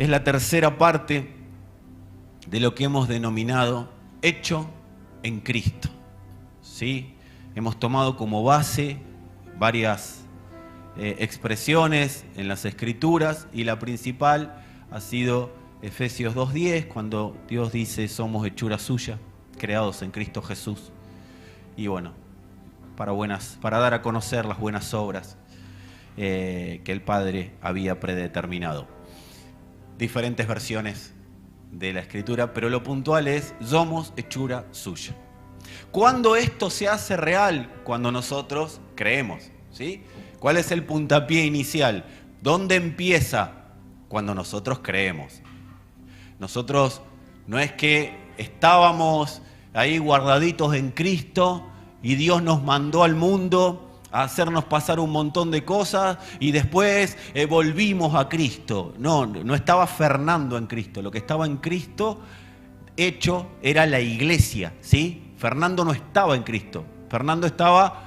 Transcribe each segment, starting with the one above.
es la tercera parte de lo que hemos denominado hecho en Cristo. ¿Sí? Hemos tomado como base varias expresiones en las Escrituras y la principal ha sido Efesios 2:10, cuando Dios dice somos hechura suya, creados en Cristo Jesús. Y bueno, para dar a conocer las buenas obras que el Padre había predeterminado. Diferentes versiones de la Escritura, pero lo puntual es somos hechura suya. ¿Cuándo esto se hace real? Cuando nosotros creemos, ¿sí? ¿Cuál es el puntapié inicial? ¿Dónde empieza? Cuando nosotros creemos. Nosotros no es que estábamos ahí guardaditos en Cristo y Dios nos mandó al mundo a hacernos pasar un montón de cosas y después volvimos a Cristo. No estaba Fernando en Cristo. Lo que estaba en Cristo hecho era la iglesia, ¿sí? Fernando no estaba en Cristo. Fernando estaba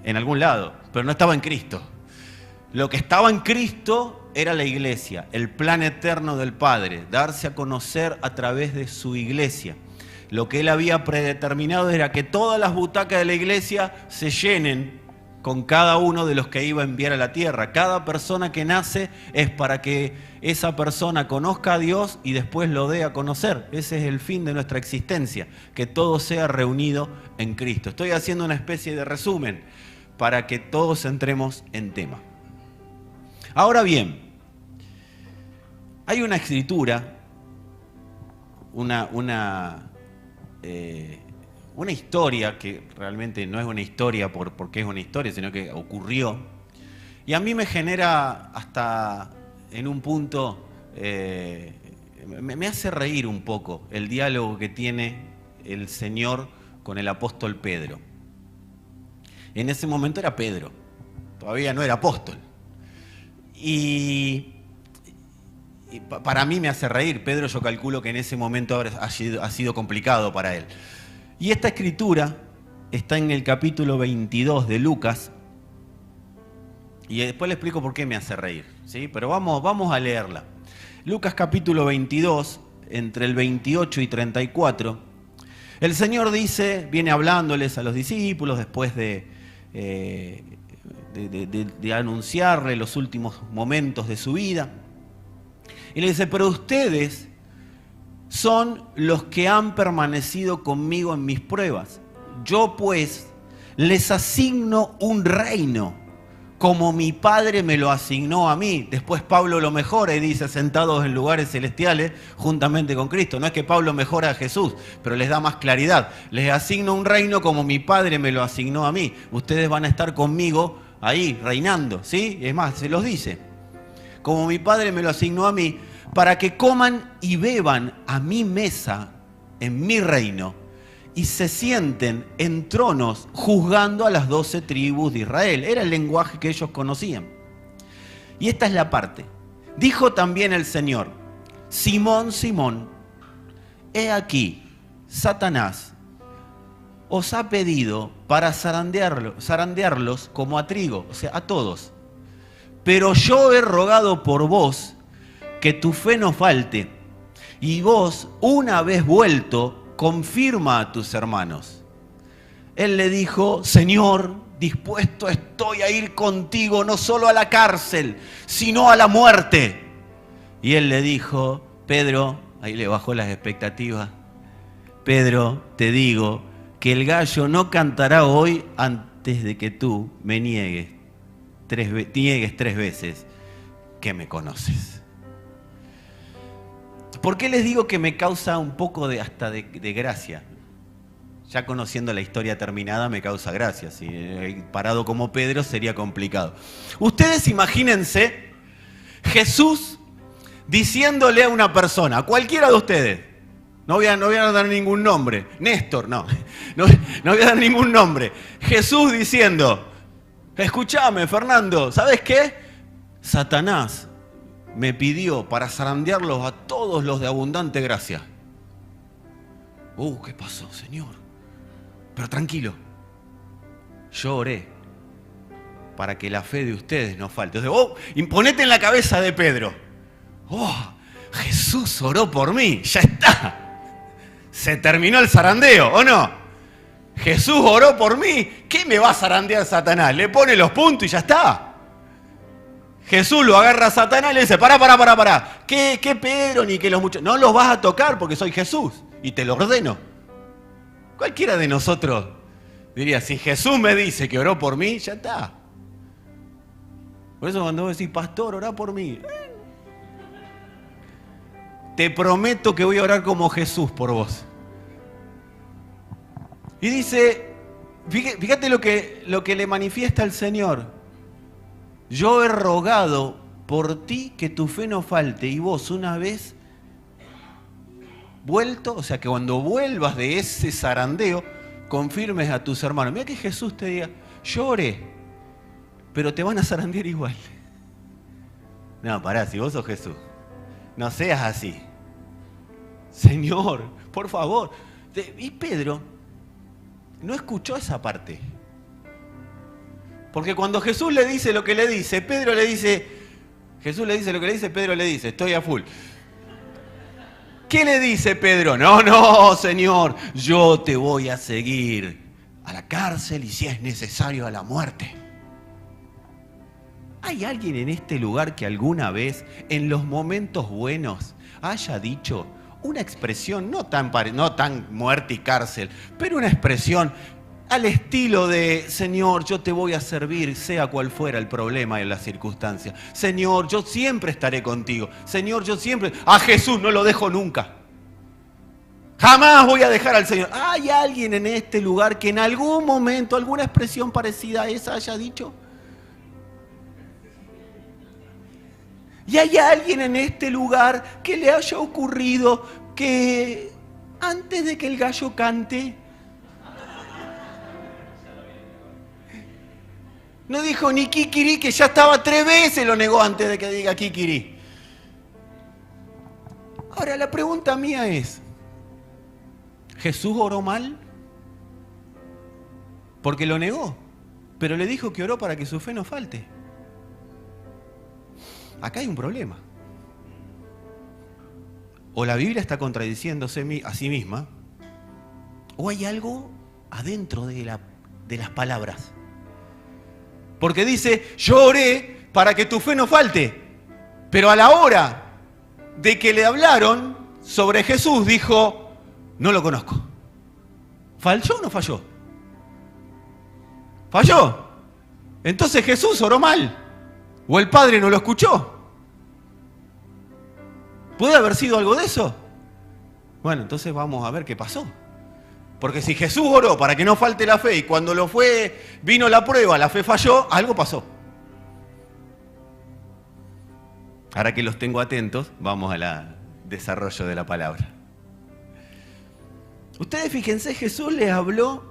en algún lado, pero no estaba en Cristo. Lo que estaba en Cristo era la iglesia, el plan eterno del Padre, darse a conocer a través de su iglesia. Lo que él había predeterminado era que todas las butacas de la iglesia se llenen con cada uno de los que iba a enviar a la tierra. Cada persona que nace es para que esa persona conozca a Dios y después lo dé a conocer. Ese es el fin de nuestra existencia, que todo sea reunido en Cristo. Estoy haciendo una especie de resumen para que todos entremos en tema. Ahora bien, hay una escritura, una historia que realmente no es una historia porque es una historia, sino que ocurrió. Y a mí me genera hasta en un punto, me hace reír un poco el diálogo que tiene el Señor con el apóstol Pedro. En ese momento era Pedro, todavía no era apóstol. Y para mí me hace reír. Pedro, yo calculo que en ese momento ha sido complicado para él. Y esta escritura está en el capítulo 22 de Lucas. Y después le explico por qué me hace reír, ¿sí? Pero vamos a leerla. Lucas capítulo 22, entre el 28 y 34. El Señor viene hablándoles a los discípulos después de anunciarle los últimos momentos de su vida. Y le dice, pero ustedes son los que han permanecido conmigo en mis pruebas. Yo pues les asigno un reino, como mi Padre me lo asignó a mí. Después Pablo lo mejora y dice, sentados en lugares celestiales juntamente con Cristo. No es que Pablo mejora a Jesús, pero les da más claridad. Les asigno un reino como mi Padre me lo asignó a mí. Ustedes van a estar conmigo ahí, reinando, ¿sí? Es más, se los dice. Como mi Padre me lo asignó a mí, para que coman y beban a mi mesa en mi reino y se sienten en tronos juzgando a las 12 tribus de Israel. Era el lenguaje que ellos conocían. Y esta es la parte. Dijo también el Señor, Simón, Simón, he aquí, Satanás os ha pedido para zarandearlos como a trigo, o sea, a todos. Pero yo he rogado por vos que tu fe no falte, y vos, una vez vuelto, confirma a tus hermanos. Él le dijo, Señor, dispuesto estoy a ir contigo, no solo a la cárcel, sino a la muerte. Y él le dijo, Pedro, ahí le bajó las expectativas, Pedro, te digo que el gallo no cantará hoy antes de que tú me niegues tres veces que me conoces. ¿Por qué les digo que me causa un poco de gracia? Ya conociendo la historia terminada me causa gracia. Si parado como Pedro sería complicado. Ustedes imagínense Jesús diciéndole a una persona, a cualquiera de ustedes, no voy a dar ningún nombre, Néstor, no voy a dar ningún nombre. Jesús diciendo, escúchame, Fernando, ¿sabes qué? Satanás me pidió para zarandearlos a todos los de abundante gracia. ¿Qué pasó, Señor? Pero tranquilo, yo oré para que la fe de ustedes no falte. Entonces, imponete en la cabeza de Pedro. Oh, Jesús oró por mí, ya está. Se terminó el zarandeo, ¿o no? Jesús oró por mí, ¿qué me va a zarandear Satanás? Le pone los puntos y ya está. Jesús lo agarra a Satanás y le dice, pará. ¿Qué Pedro ni que los muchachos? No los vas a tocar porque soy Jesús y te lo ordeno. Cualquiera de nosotros diría, si Jesús me dice que oró por mí, ya está. Por eso cuando vos decís, pastor, orá por mí. Te prometo que voy a orar como Jesús por vos. Y dice, fíjate lo que le manifiesta el Señor. Yo he rogado por ti que tu fe no falte, y vos una vez vuelto, o sea que cuando vuelvas de ese zarandeo, confirmes a tus hermanos. Mira que Jesús te diga, yo oré, pero te van a zarandear igual. No, pará, si vos sos Jesús, no seas así. Señor, por favor. Y Pedro no escuchó esa parte. Porque cuando Jesús le dice lo que le dice, Pedro le dice, Jesús le dice lo que le dice, Pedro le dice, estoy a full. ¿Qué le dice Pedro? No, Señor, yo te voy a seguir a la cárcel y si es necesario a la muerte. ¿Hay alguien en este lugar que alguna vez, en los momentos buenos, haya dicho una expresión, no tan muerte y cárcel, pero una expresión al estilo de, Señor, yo te voy a servir, sea cual fuera el problema y la circunstancia. Señor, yo siempre estaré contigo. Señor, yo siempre... A Jesús no lo dejo nunca. Jamás voy a dejar al Señor. ¿Hay alguien en este lugar que en algún momento, alguna expresión parecida a esa haya dicho? ¿Y hay alguien en este lugar que le haya ocurrido que antes de que el gallo cante, no dijo ni kikiri, que ya estaba 3 veces, lo negó antes de que diga kikiri? Ahora, la pregunta mía es, ¿Jesús oró mal? Porque lo negó, pero le dijo que oró para que su fe no falte. Acá hay un problema. O la Biblia está contradiciéndose a sí misma, o hay algo adentro de las palabras. Porque dice, yo oré para que tu fe no falte. Pero a la hora de que le hablaron sobre Jesús, dijo, no lo conozco. ¿Falló o no falló? Falló. Entonces Jesús oró mal. ¿O el Padre no lo escuchó? ¿Puede haber sido algo de eso? Bueno, entonces vamos a ver qué pasó. Porque si Jesús oró para que no falte la fe y cuando vino la prueba, la fe falló, algo pasó. Ahora que los tengo atentos, vamos al desarrollo de la palabra. Ustedes fíjense, Jesús les habló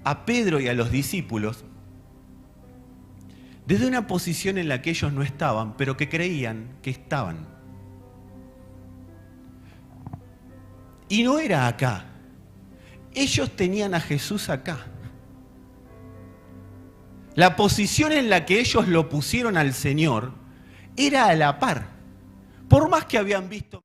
a Pedro y a los discípulos desde una posición en la que ellos no estaban, pero que creían que estaban. Y no era acá. Ellos tenían a Jesús acá. La posición en la que ellos lo pusieron al Señor era a la par. Por más que habían visto...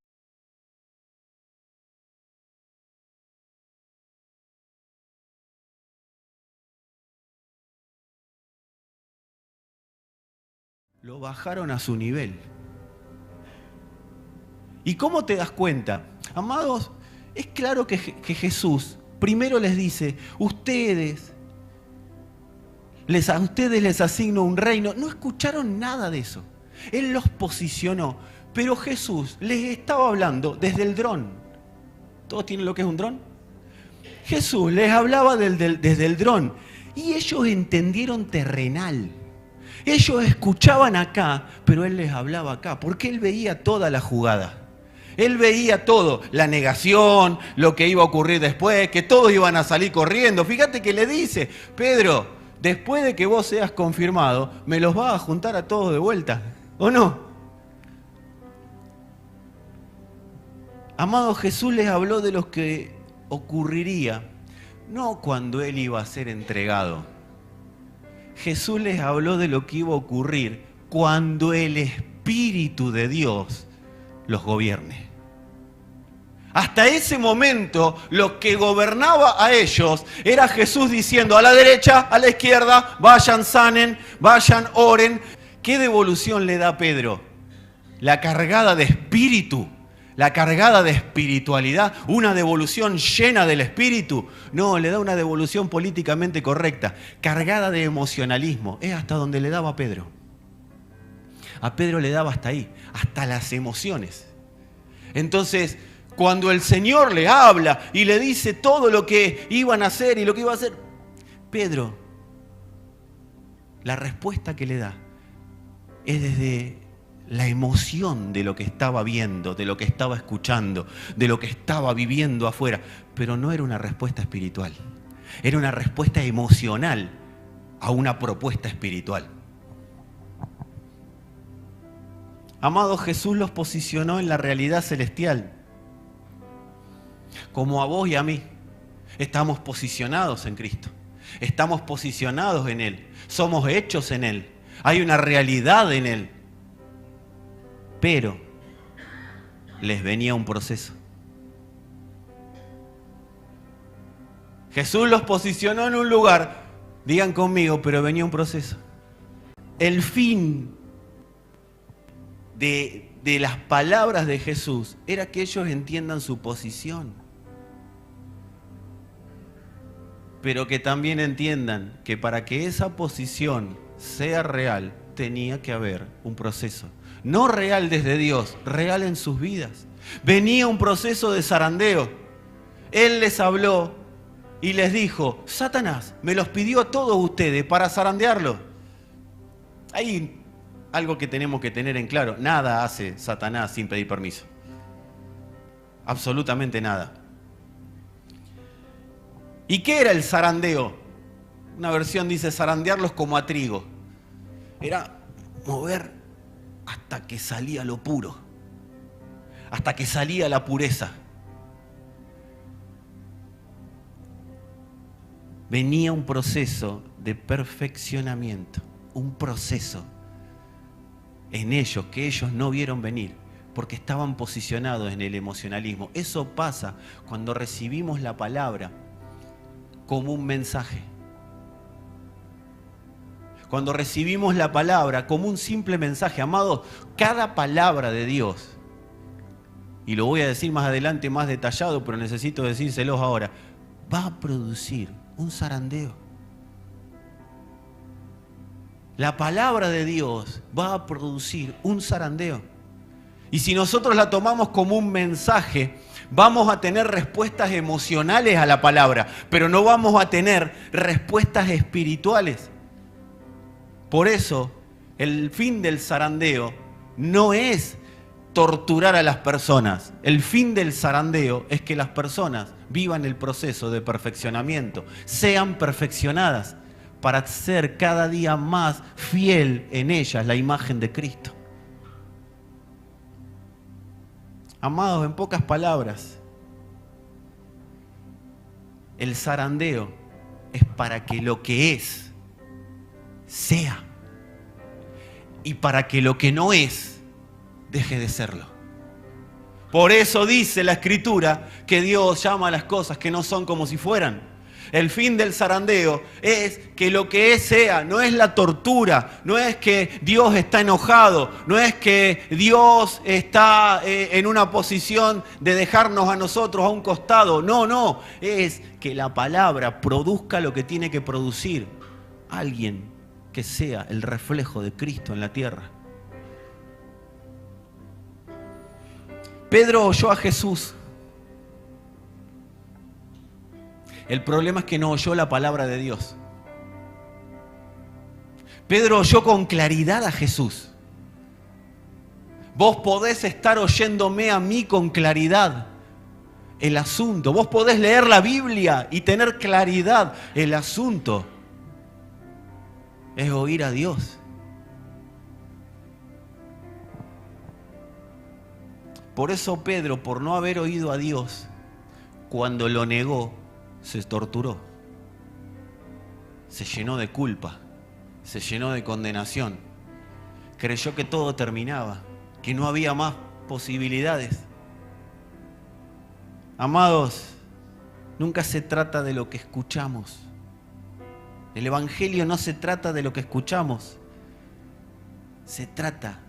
Lo bajaron a su nivel. ¿Y cómo te das cuenta? Amados, es claro que Jesús primero les dice, a ustedes les asigno un reino. No escucharon nada de eso. Él los posicionó. Pero Jesús les estaba hablando desde el dron. ¿Todos tienen lo que es un dron? Jesús les hablaba desde el dron. Y ellos entendieron terrenal. Ellos escuchaban acá, pero Él les hablaba acá. Porque Él veía toda la jugada. Él veía todo, la negación, lo que iba a ocurrir después, que todos iban a salir corriendo. Fíjate que le dice, Pedro, después de que vos seas confirmado, me los vas a juntar a todos de vuelta, ¿o no? Amado, Jesús les habló de lo que ocurriría, no cuando Él iba a ser entregado. Jesús les habló de lo que iba a ocurrir cuando el Espíritu Espíritu de Dios los gobierne. Hasta ese momento, lo que gobernaba a ellos era Jesús diciendo a la derecha, a la izquierda, vayan, sanen, vayan, oren. ¿Qué devolución le da Pedro? La cargada de espíritu, la cargada de espiritualidad, una devolución llena del espíritu. No, le da una devolución políticamente correcta, cargada de emocionalismo. Es hasta donde le daba a Pedro. A Pedro le daba hasta ahí, hasta las emociones. Entonces, cuando el Señor le habla y le dice todo lo que iban a hacer y lo que iba a hacer, Pedro, la respuesta que le da es desde la emoción de lo que estaba viendo, de lo que estaba escuchando, de lo que estaba viviendo afuera. Pero no era una respuesta espiritual, era una respuesta emocional a una propuesta espiritual. Amados, Jesús los posicionó en la realidad celestial. Como a vos y a mí, estamos posicionados en Cristo. Estamos posicionados en Él. Somos hechos en Él. Hay una realidad en Él. Pero les venía un proceso. Jesús los posicionó en un lugar, digan conmigo, pero venía un proceso. El fin de las palabras de Jesús era que ellos entiendan su posición, pero que también entiendan que para que esa posición sea real tenía que haber un proceso, no real desde Dios, real en sus vidas. Venía un proceso de zarandeo. Él les habló y les dijo: Satanás me los pidió a todos ustedes para zarandearlos. Hay algo que tenemos que tener en claro: nada hace Satanás sin pedir permiso. Absolutamente nada. ¿Y qué era el zarandeo? Una versión dice zarandearlos como a trigo. Era mover hasta que salía lo puro, hasta que salía la pureza. Venía un proceso de perfeccionamiento, un proceso en ellos que ellos no vieron venir porque estaban posicionados en el emocionalismo. Eso pasa cuando recibimos la palabra como un mensaje. Cuando recibimos la palabra como un simple mensaje. Amados, cada palabra de Dios, y lo voy a decir más adelante más detallado, pero necesito decírselos ahora, va a producir un zarandeo. La palabra de Dios va a producir un zarandeo. Y si nosotros la tomamos como un mensaje, vamos a tener respuestas emocionales a la palabra, pero no vamos a tener respuestas espirituales. Por eso, el fin del zarandeo no es torturar a las personas. El fin del zarandeo es que las personas vivan el proceso de perfeccionamiento, sean perfeccionadas para ser cada día más fiel en ellas la imagen de Cristo. Amados, en pocas palabras, el zarandeo es para que lo que es sea, y para que lo que no es deje de serlo. Por eso dice la Escritura que Dios llama a las cosas que no son como si fueran. El fin del zarandeo es que lo que es sea, no es la tortura, no es que Dios está enojado, no es que Dios está en una posición de dejarnos a nosotros a un costado, no, es que la palabra produzca lo que tiene que producir. Alguien que sea el reflejo de Cristo en la tierra. Pedro oyó a Jesús. El problema es que no oyó la palabra de Dios. Pedro oyó con claridad a Jesús. Vos podés estar oyéndome a mí con claridad el asunto. Vos podés leer la Biblia y tener claridad. El asunto es oír a Dios. Por eso Pedro, por no haber oído a Dios, cuando lo negó, se torturó. Se llenó de culpa, se llenó de condenación. creyó que todo terminaba, que no había más posibilidades. Amados, nunca se trata de lo que escuchamos. El Evangelio no se trata de lo que escuchamos. Se trata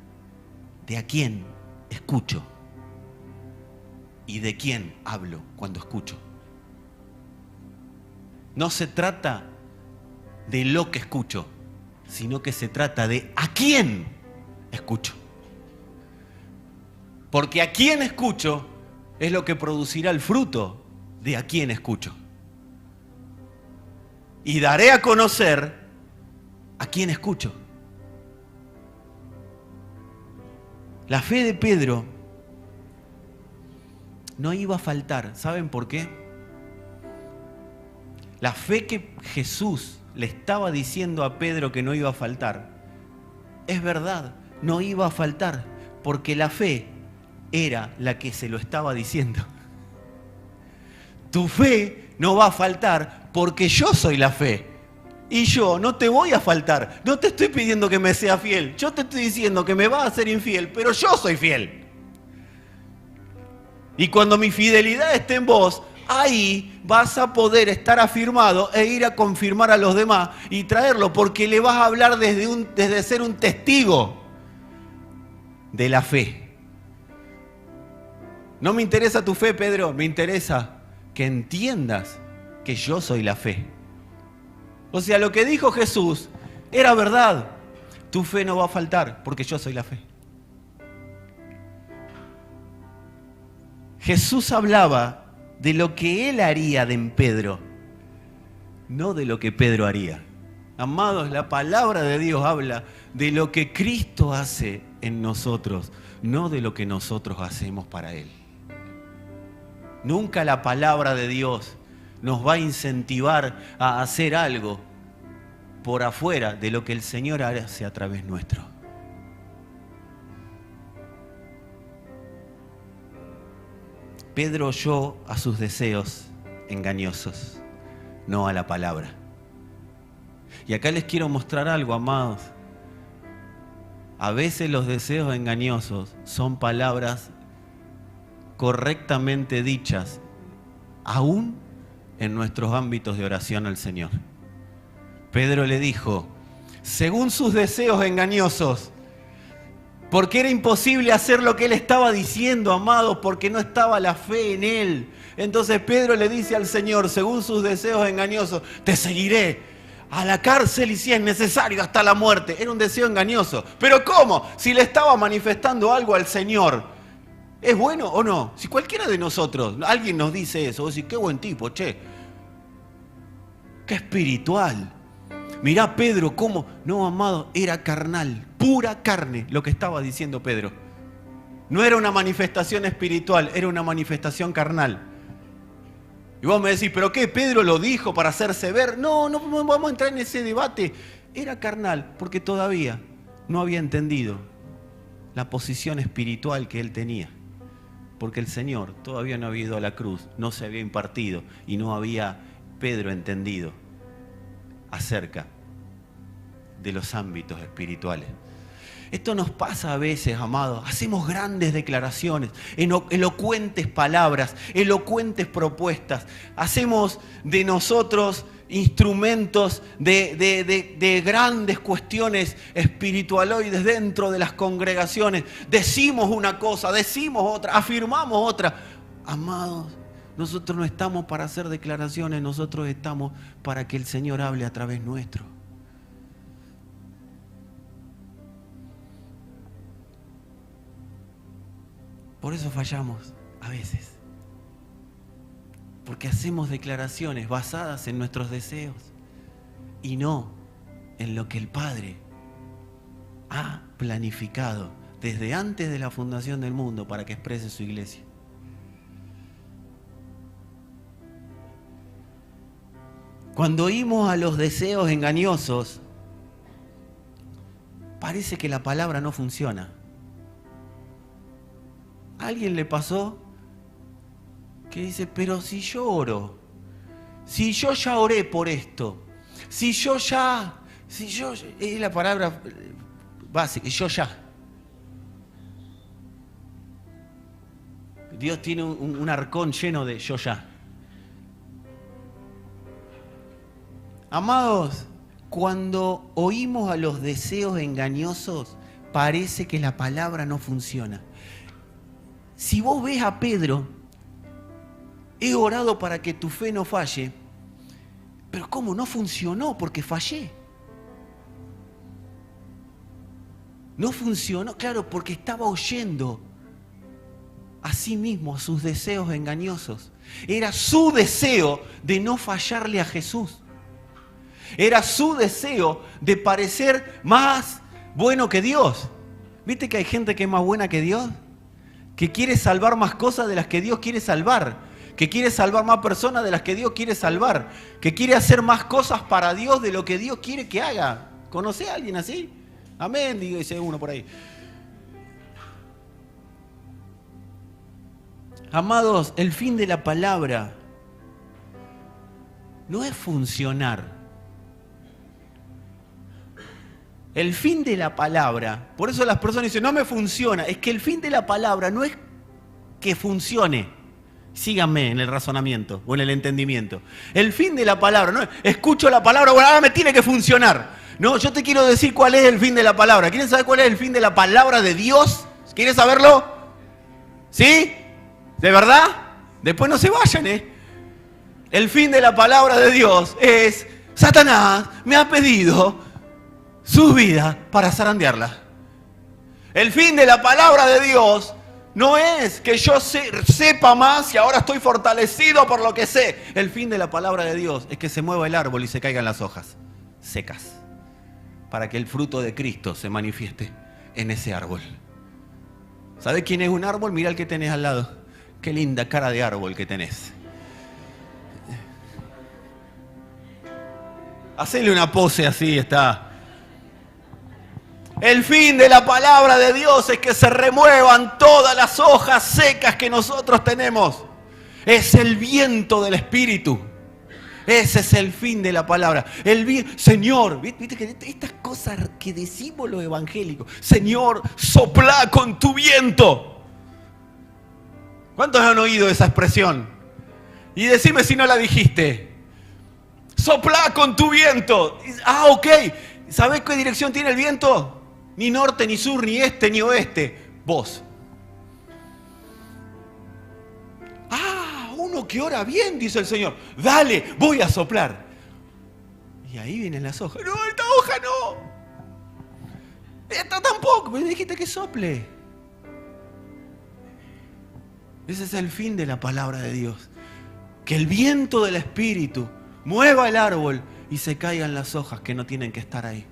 de a quién escucho y de quién hablo cuando escucho. No se trata de lo que escucho, sino que se trata de a quién escucho. Porque a quién escucho es lo que producirá el fruto de a quién escucho. Y daré a conocer a quién escucho. La fe de Pedro no iba a faltar. ¿Saben por qué? La fe que Jesús le estaba diciendo a Pedro que no iba a faltar, es verdad, no iba a faltar, porque la fe era la que se lo estaba diciendo. Tu fe no va a faltar porque yo soy la fe. Y yo no te voy a faltar. No te estoy pidiendo que me sea fiel. Yo te estoy diciendo que me vas a ser infiel, pero yo soy fiel. Y cuando mi fidelidad esté en vos, ahí vas a poder estar afirmado e ir a confirmar a los demás y traerlo, porque le vas a hablar desde ser un testigo de la fe. No me interesa tu fe, Pedro, me interesa que entiendas que yo soy la fe. O sea, lo que dijo Jesús era verdad. Tu fe no va a faltar porque yo soy la fe. Jesús hablaba de lo que Él haría en Pedro, no de lo que Pedro haría. Amados, la palabra de Dios habla de lo que Cristo hace en nosotros, no de lo que nosotros hacemos para Él. Nunca la palabra de Dios nos va a incentivar a hacer algo por afuera de lo que el Señor hace a través nuestro. Pedro oyó a sus deseos engañosos, no a la palabra. Y acá les quiero mostrar algo, amados. A veces los deseos engañosos son palabras correctamente dichas, aún en nuestros ámbitos de oración al Señor. Pedro le dijo, según sus deseos engañosos, porque era imposible hacer lo que él estaba diciendo, amados, porque no estaba la fe en él. Entonces Pedro le dice al Señor, según sus deseos engañosos, te seguiré a la cárcel y si es necesario hasta la muerte. Era un deseo engañoso. ¿Pero cómo? Si le estaba manifestando algo al Señor, ¿es bueno o no? Si cualquiera de nosotros, alguien nos dice eso, vos decís, qué buen tipo, che. Qué espiritual. Mirá Pedro, cómo... No, amado, era carnal, pura carne lo que estaba diciendo Pedro. No era una manifestación espiritual, era una manifestación carnal. Y vos me decís, ¿pero qué? ¿Pedro lo dijo para hacerse ver? No, no vamos a entrar en ese debate. Era carnal porque todavía no había entendido la posición espiritual que él tenía. Porque el Señor todavía no había ido a la cruz, no se había impartido y no había Pedro entendido acerca de los ámbitos espirituales. Esto nos pasa a veces, amados. Hacemos grandes declaraciones, elocuentes palabras, elocuentes propuestas. Hacemos de nosotros instrumentos de grandes cuestiones espiritualoides dentro de las congregaciones. Decimos una cosa, decimos otra, afirmamos otra. Amados, nosotros no estamos para hacer declaraciones, nosotros estamos para que el Señor hable a través nuestro. Por eso fallamos a veces. Porque hacemos declaraciones basadas en nuestros deseos y no en lo que el Padre ha planificado desde antes de la fundación del mundo para que exprese su iglesia. Cuando oímos a los deseos engañosos, parece que la palabra no funciona. ¿A alguien le pasó que dice, pero si yo oro, si yo ya oré por esto, si yo es la palabra básico, yo ya. Dios tiene un arcón lleno de yo ya. Amados, cuando oímos a los deseos engañosos, parece que la palabra no funciona. Si vos ves a Pedro, he orado para que tu fe no falle, pero ¿cómo no funcionó? Porque fallé. No funcionó, claro, porque estaba oyendo a sí mismo, a sus deseos engañosos. Era su deseo de no fallarle a Jesús. Era su deseo de parecer más bueno que Dios. ¿Viste que hay gente que es más buena que Dios? Que quiere salvar más cosas de las que Dios quiere salvar. Que quiere salvar más personas de las que Dios quiere salvar. Que quiere hacer más cosas para Dios de lo que Dios quiere que haga. ¿Conoce a alguien así? Amén, dice uno por ahí. Amados, el fin de la palabra no es funcionar. El fin de la palabra, por eso las personas dicen, no me funciona, es que el fin de la palabra no es que funcione. Síganme en el razonamiento o en el entendimiento. El fin de la palabra, no es, escucho la palabra, bueno, ahora me tiene que funcionar. No, yo te quiero decir cuál es el fin de la palabra. ¿Quieren saber cuál es el fin de la palabra de Dios? ¿Quieren saberlo? ¿Sí? ¿De verdad? Después no se vayan, ¿eh? El fin de la palabra de Dios es, Satanás me ha pedido su vida para zarandearla. El fin de la palabra de Dios no es que yo sepa más y ahora estoy fortalecido por lo que sé. El fin de la palabra de Dios es que se mueva el árbol y se caigan las hojas secas para que el fruto de Cristo se manifieste en ese árbol. ¿Sabés quién es un árbol? Mirá el que tenés al lado. Qué linda cara de árbol que tenés. Hacele una pose así, está. El fin de la palabra de Dios es que se remuevan todas las hojas secas que nosotros tenemos. Es el viento del Espíritu. Ese es el fin de la palabra. Señor, viste que estas cosas que decimos los evangélicos, Señor, sopla con tu viento. ¿Cuántos han oído esa expresión? Y decime si no la dijiste. Sopla con tu viento. Ah, ok. ¿Sabés qué dirección tiene el viento? Ni norte, ni sur, ni este, ni oeste. Vos. Ah, uno que ora bien, dice el Señor. Dale, voy a soplar. Y ahí vienen las hojas. No, esta hoja no. Esta tampoco. Me dijiste que sople. Ese es el fin de la palabra de Dios. Que el viento del Espíritu mueva el árbol y se caigan las hojas que no tienen que estar ahí.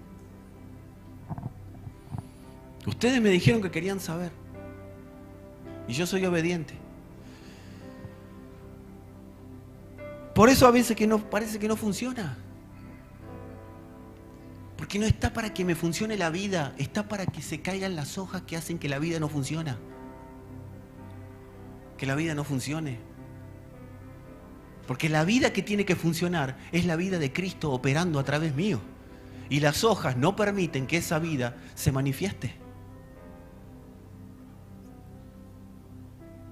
Ustedes me dijeron que querían saber. Y yo soy obediente. Por eso a veces parece que no funciona. Porque no está para que me funcione la vida, está para que se caigan las hojas que hacen que la vida no funcione. Que la vida no funcione. Porque la vida que tiene que funcionar es la vida de Cristo operando a través mío. Y las hojas no permiten que esa vida se manifieste.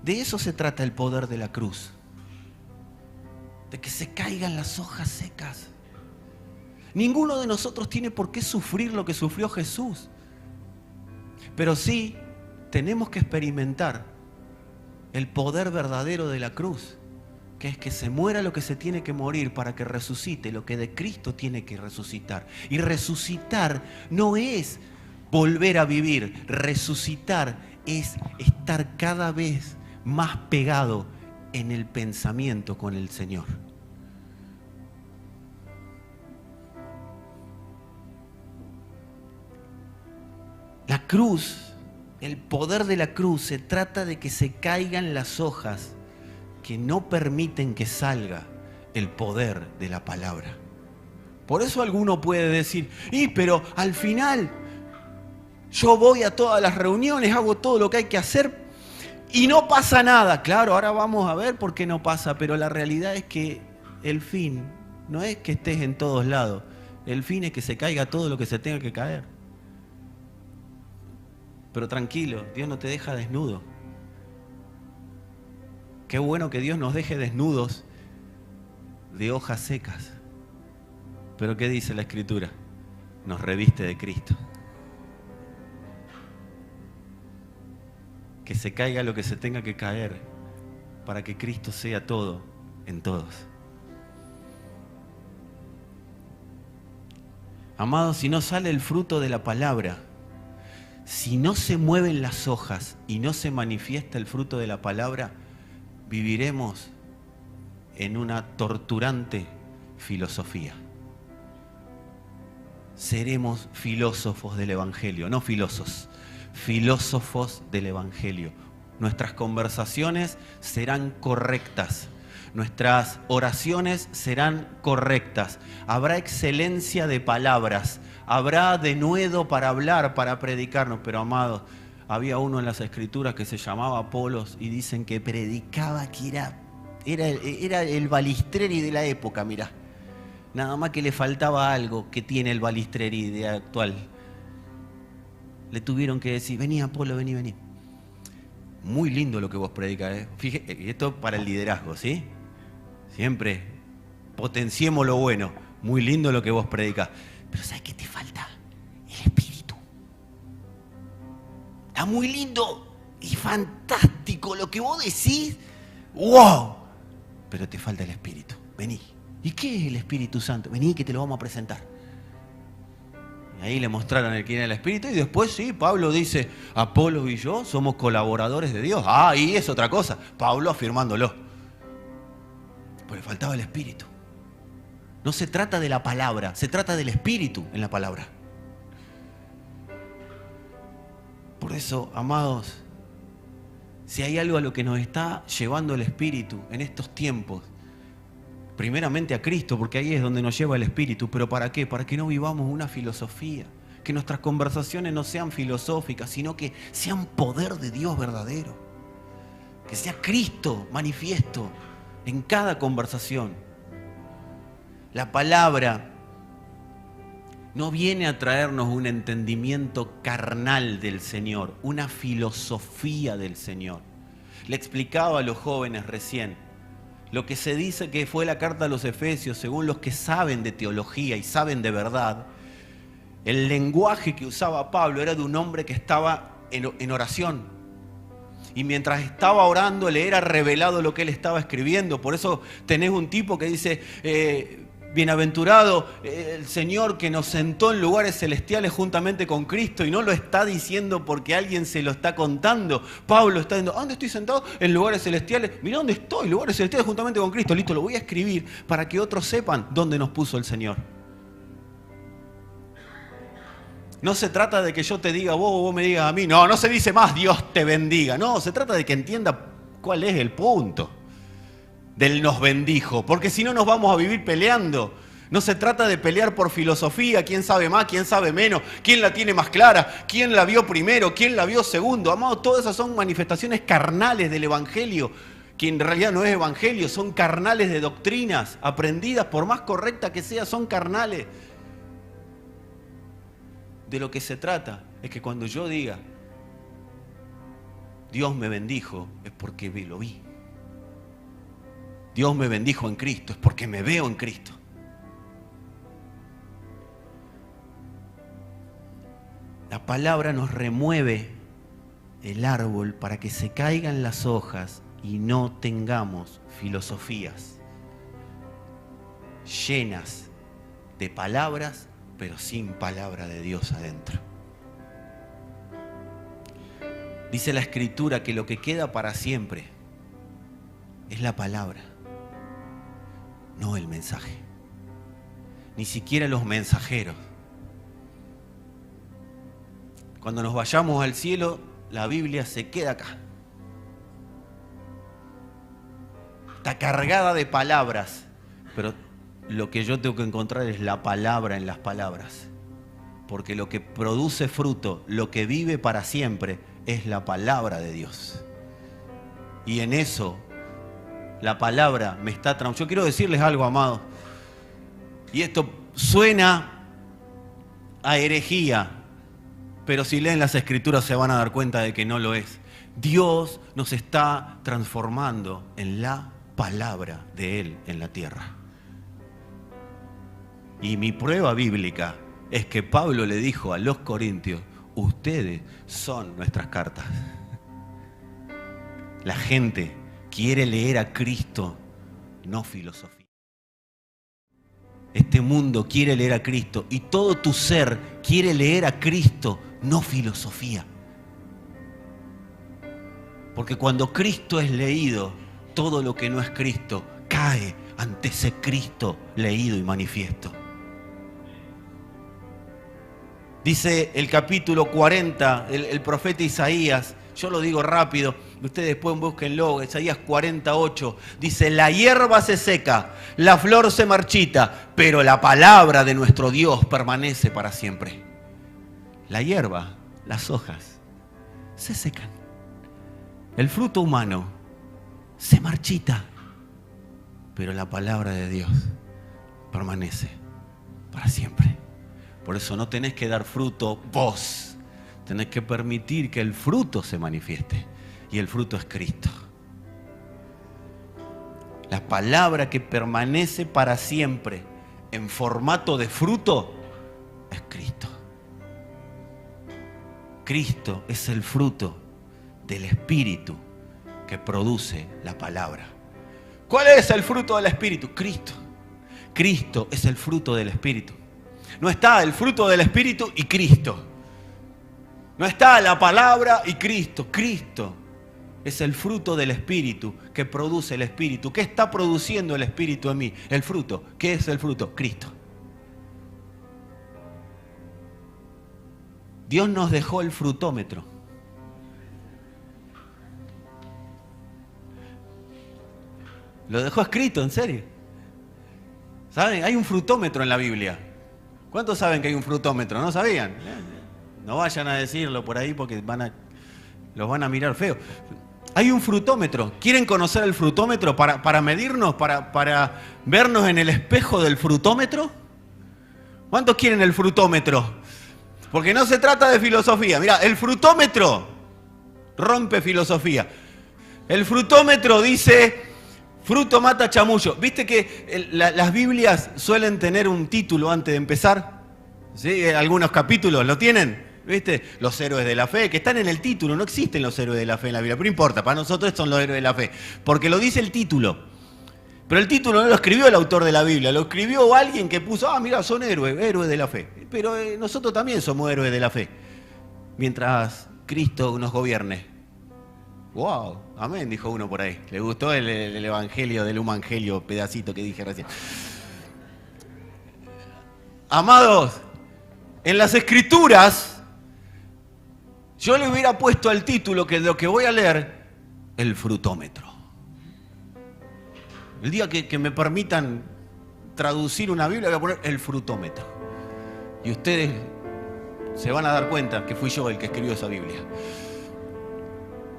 De eso se trata el poder de la cruz. De que se caigan las hojas secas. Ninguno de nosotros tiene por qué sufrir lo que sufrió Jesús. Pero sí tenemos que experimentar el poder verdadero de la cruz, que es que se muera lo que se tiene que morir para que resucite lo que de Cristo tiene que resucitar. Y resucitar no es volver a vivir, resucitar es estar cada vez más pegado en el pensamiento con el Señor. La cruz, el poder de la cruz, se trata de que se caigan las hojas que no permiten que salga el poder de la palabra. Por eso alguno puede decir, pero al final yo voy a todas las reuniones, hago todo lo que hay que hacer y no pasa nada. Claro, ahora vamos a ver por qué no pasa, pero la realidad es que el fin no es que estés en todos lados. El fin es que se caiga todo lo que se tenga que caer. Pero tranquilo, Dios no te deja desnudo. Qué bueno que Dios nos deje desnudos de hojas secas. Pero ¿qué dice la Escritura? Nos reviste de Cristo. Que se caiga lo que se tenga que caer para que Cristo sea todo en todos. Amados, si no sale el fruto de la palabra, si no se mueven las hojas y no se manifiesta el fruto de la palabra, viviremos en una torturante filosofía. Seremos filósofos del Evangelio, no filósofos, filósofos del Evangelio. Nuestras conversaciones serán correctas, nuestras oraciones serán correctas, habrá excelencia de palabras, habrá denuedo para hablar, para predicarnos. Pero amados, había uno en las Escrituras que se llamaba Apolos y dicen que predicaba que era el Balistreri de la época, mirá. Nada más que le faltaba algo que tiene el Balistreri de actual. Le tuvieron que decir, vení Apolo, vení. Muy lindo lo que vos predicas, ¿eh? Fíjate, esto para el liderazgo, ¿sí? Siempre potenciemos lo bueno. Muy lindo lo que vos predicas. Pero ¿sabes qué te falta? El Espíritu. Está muy lindo y fantástico lo que vos decís. ¡Wow! Pero te falta el Espíritu. Vení. ¿Y qué es el Espíritu Santo? Vení que te lo vamos a presentar. Y ahí le mostraron quién era el Espíritu y después sí, Pablo dice, Apolo y yo somos colaboradores de Dios. Ah, y es otra cosa. Pablo afirmándolo. Pero le faltaba el Espíritu. No se trata de la palabra, se trata del Espíritu en la palabra. Por eso, amados, si hay algo a lo que nos está llevando el Espíritu en estos tiempos, primeramente a Cristo, porque ahí es donde nos lleva el Espíritu. ¿Pero para qué? Para que no vivamos una filosofía, que nuestras conversaciones no sean filosóficas, sino que sean poder de Dios verdadero, que sea Cristo manifiesto en cada conversación. La palabra no viene a traernos un entendimiento carnal del Señor, una filosofía del Señor. Le explicaba a los jóvenes recién, lo que se dice que fue la carta a los Efesios, según los que saben de teología y saben de verdad, el lenguaje que usaba Pablo era de un hombre que estaba en oración. Y mientras estaba orando le era revelado lo que él estaba escribiendo. Por eso tenés un tipo que dice, bienaventurado el Señor que nos sentó en lugares celestiales juntamente con Cristo. Y no lo está diciendo porque alguien se lo está contando. Pablo está diciendo, ¿dónde estoy sentado? En lugares celestiales. Mirá dónde estoy, lugares celestiales juntamente con Cristo. Listo, lo voy a escribir para que otros sepan dónde nos puso el Señor. No se trata de que yo te diga vos o vos me digas a mí. No, no se dice más Dios te bendiga. No, se trata de que entienda cuál es el punto del nos bendijo. Porque si no nos vamos a vivir peleando. No se trata de pelear por filosofía, quién sabe más, quién sabe menos, quién la tiene más clara, quién la vio primero, quién la vio segundo. Amados, todas esas son manifestaciones carnales del Evangelio, que en realidad no es Evangelio, son carnales de doctrinas aprendidas, por más correcta que sea, son carnales. De lo que se trata es que cuando yo diga Dios me bendijo, es porque lo vi. Dios me bendijo en Cristo, es porque me veo en Cristo. La palabra nos remueve el árbol para que se caigan las hojas y no tengamos filosofías llenas de palabras, pero sin palabra de Dios adentro. Dice la Escritura que lo que queda para siempre es la palabra, no el mensaje, ni siquiera los mensajeros. Cuando nos vayamos al cielo, la Biblia se queda acá. Está cargada de palabras, pero lo que yo tengo que encontrar es la palabra en las palabras. Porque lo que produce fruto, lo que vive para siempre, es la palabra de Dios. Y en eso, la palabra me está transformando. Yo quiero decirles algo, amados. Y esto suena a herejía. pero si leen las Escrituras se van a dar cuenta de que no lo es. Dios nos está transformando en la palabra de Él en la tierra. Y mi prueba bíblica es que Pablo le dijo a los corintios: ustedes son nuestras cartas. La gente quiere leer a Cristo, no filosofía. Este mundo quiere leer a Cristo y todo tu ser quiere leer a Cristo, no filosofía. Porque cuando Cristo es leído, todo lo que no es Cristo cae ante ese Cristo leído y manifiesto. Dice el capítulo 40, el profeta Isaías, yo lo digo rápido, ustedes después búsquenlo, Isaías 48, dice: la hierba se seca, la flor se marchita, pero la palabra de nuestro Dios permanece para siempre. La hierba, las hojas, se secan. El fruto humano se marchita, pero la palabra de Dios permanece para siempre. Por eso no tenés que dar fruto vos, tenés que permitir que el fruto se manifieste. Y el fruto es Cristo. La palabra que permanece para siempre en formato de fruto es Cristo. Cristo es el fruto del Espíritu que produce la palabra. ¿Cuál es el fruto del Espíritu? Cristo. Cristo es el fruto del Espíritu. No está el fruto del Espíritu y Cristo. No está la palabra y Cristo. Cristo es el fruto del Espíritu que produce el Espíritu. ¿Qué está produciendo el Espíritu en mí? El fruto. ¿Qué es el fruto? Cristo. Dios nos dejó el frutómetro. Lo dejó escrito, en serio. ¿Saben? Hay un frutómetro en la Biblia. ¿Cuántos saben que hay un frutómetro? ¿No sabían? No vayan a decirlo por ahí porque los van a mirar feo. Hay un frutómetro. ¿Quieren conocer el frutómetro para medirnos, para vernos en el espejo del frutómetro? ¿Cuántos quieren el frutómetro? Porque no se trata de filosofía. Mira, el frutómetro rompe filosofía. El frutómetro dice: fruto mata chamullo. ¿Viste que las Biblias suelen tener un título antes de empezar? ¿Sí? Algunos capítulos lo tienen. ¿Viste? Los héroes de la fe, que están en el título. No existen los héroes de la fe en la Biblia, pero no importa, para nosotros son los héroes de la fe, porque lo dice el título. Pero el título no lo escribió el autor de la Biblia, lo escribió alguien que puso: mira, son héroes de la fe. Pero nosotros también somos héroes de la fe, mientras Cristo nos gobierne. ¡Wow! Amén, dijo uno por ahí. Le gustó el evangelio del humangelio, pedacito que dije recién. Amados, en las Escrituras yo le hubiera puesto al título, que es lo que voy a leer, el frutómetro. El día que me permitan traducir una Biblia, voy a poner el frutómetro. Y ustedes se van a dar cuenta que fui yo el que escribió esa Biblia.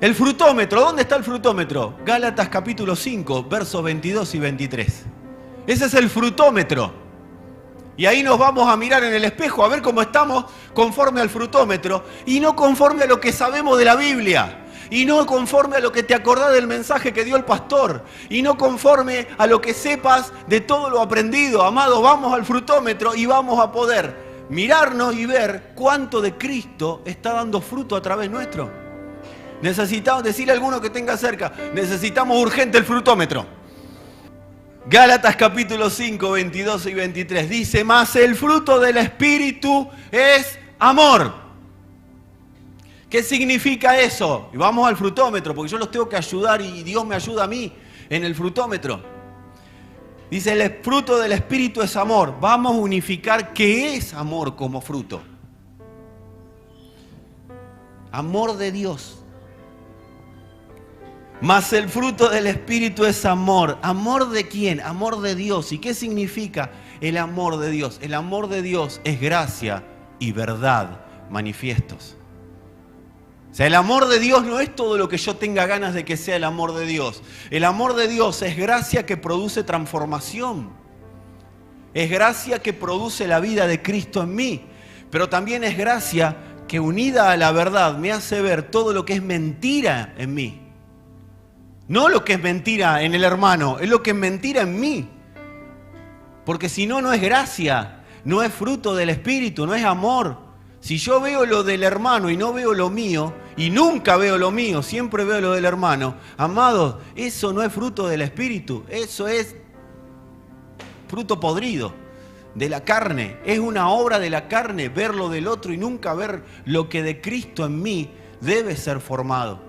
El frutómetro, ¿dónde está el frutómetro? Gálatas capítulo 5, versos 22 y 23. Ese es el frutómetro. Y ahí nos vamos a mirar en el espejo a ver cómo estamos conforme al frutómetro y no conforme a lo que sabemos de la Biblia. Y no conforme a lo que te acordás del mensaje que dio el pastor. Y no conforme a lo que sepas de todo lo aprendido. Amado, vamos al frutómetro y vamos a poder mirarnos y ver cuánto de Cristo está dando fruto a través nuestro. Necesitamos, decirle a alguno que tenga cerca, necesitamos urgente el frutómetro. Gálatas capítulo 5, 22 y 23 dice: mas el fruto del Espíritu es amor. ¿Qué significa eso? Y vamos al frutómetro, porque yo los tengo que ayudar y Dios me ayuda a mí en el frutómetro. Dice: el fruto del Espíritu es amor. Vamos a unificar qué es amor como fruto. Amor de Dios. Mas el fruto del Espíritu es amor. ¿Amor de quién? Amor de Dios. ¿Y qué significa el amor de Dios? El amor de Dios es gracia y verdad manifiestos. O sea, el amor de Dios no es todo lo que yo tenga ganas de que sea el amor de Dios. El amor de Dios es gracia que produce transformación. Es gracia que produce la vida de Cristo en mí. Pero también es gracia que unida a la verdad me hace ver todo lo que es mentira en mí. No lo que es mentira en el hermano, es lo que es mentira en mí. Porque si no, no es gracia, no es fruto del Espíritu, no es amor. Si yo veo lo del hermano y no veo lo mío, y nunca veo lo mío, siempre veo lo del hermano, amados, eso no es fruto del Espíritu, eso es fruto podrido de la carne. Es una obra de la carne ver lo del otro y nunca ver lo que de Cristo en mí debe ser formado.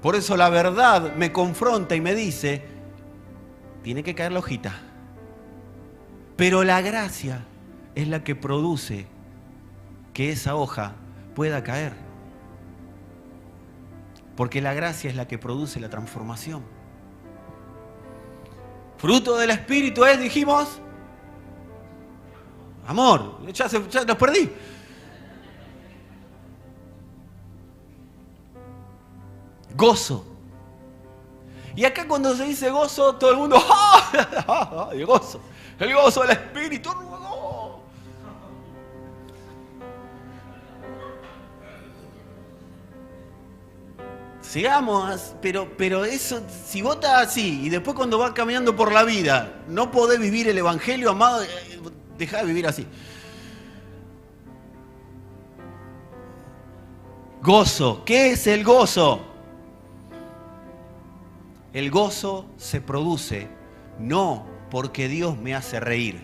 Por eso la verdad me confronta y me dice, tiene que caer la hojita. Pero la gracia es la que produce que esa hoja pueda caer. Porque la gracia es la que produce la transformación. Fruto del Espíritu es, dijimos, amor. Ya los perdí. Gozo. Y acá cuando se dice gozo, todo el mundo, ¡ah! El gozo del Espíritu. Sigamos, pero eso, si vos estás así y después cuando vas caminando por la vida no podés vivir el Evangelio, amado, dejá de vivir así. Gozo. ¿Qué es el gozo? El gozo se produce no porque Dios me hace reír.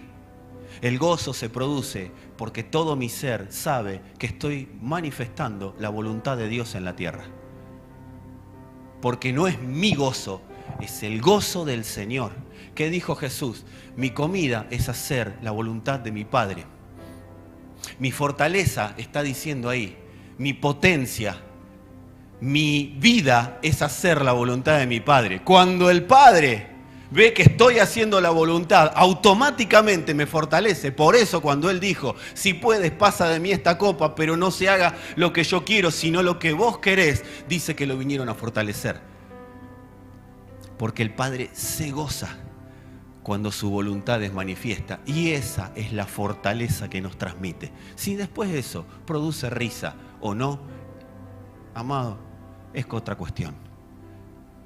El gozo se produce porque todo mi ser sabe que estoy manifestando la voluntad de Dios en la tierra. Porque no es mi gozo, es el gozo del Señor. ¿Qué dijo Jesús? Mi comida es hacer la voluntad de mi Padre. Mi fortaleza está diciendo ahí, mi potencia, mi vida es hacer la voluntad de mi Padre. Cuando el Padre ve que estoy haciendo la voluntad, automáticamente me fortalece. Por eso cuando Él dijo, si puedes pasa de mí esta copa, pero no se haga lo que yo quiero, sino lo que vos querés, dice que lo vinieron a fortalecer. Porque el Padre se goza cuando su voluntad es manifiesta. Y esa es la fortaleza que nos transmite. Si después de eso produce risa o no, amado, es otra cuestión.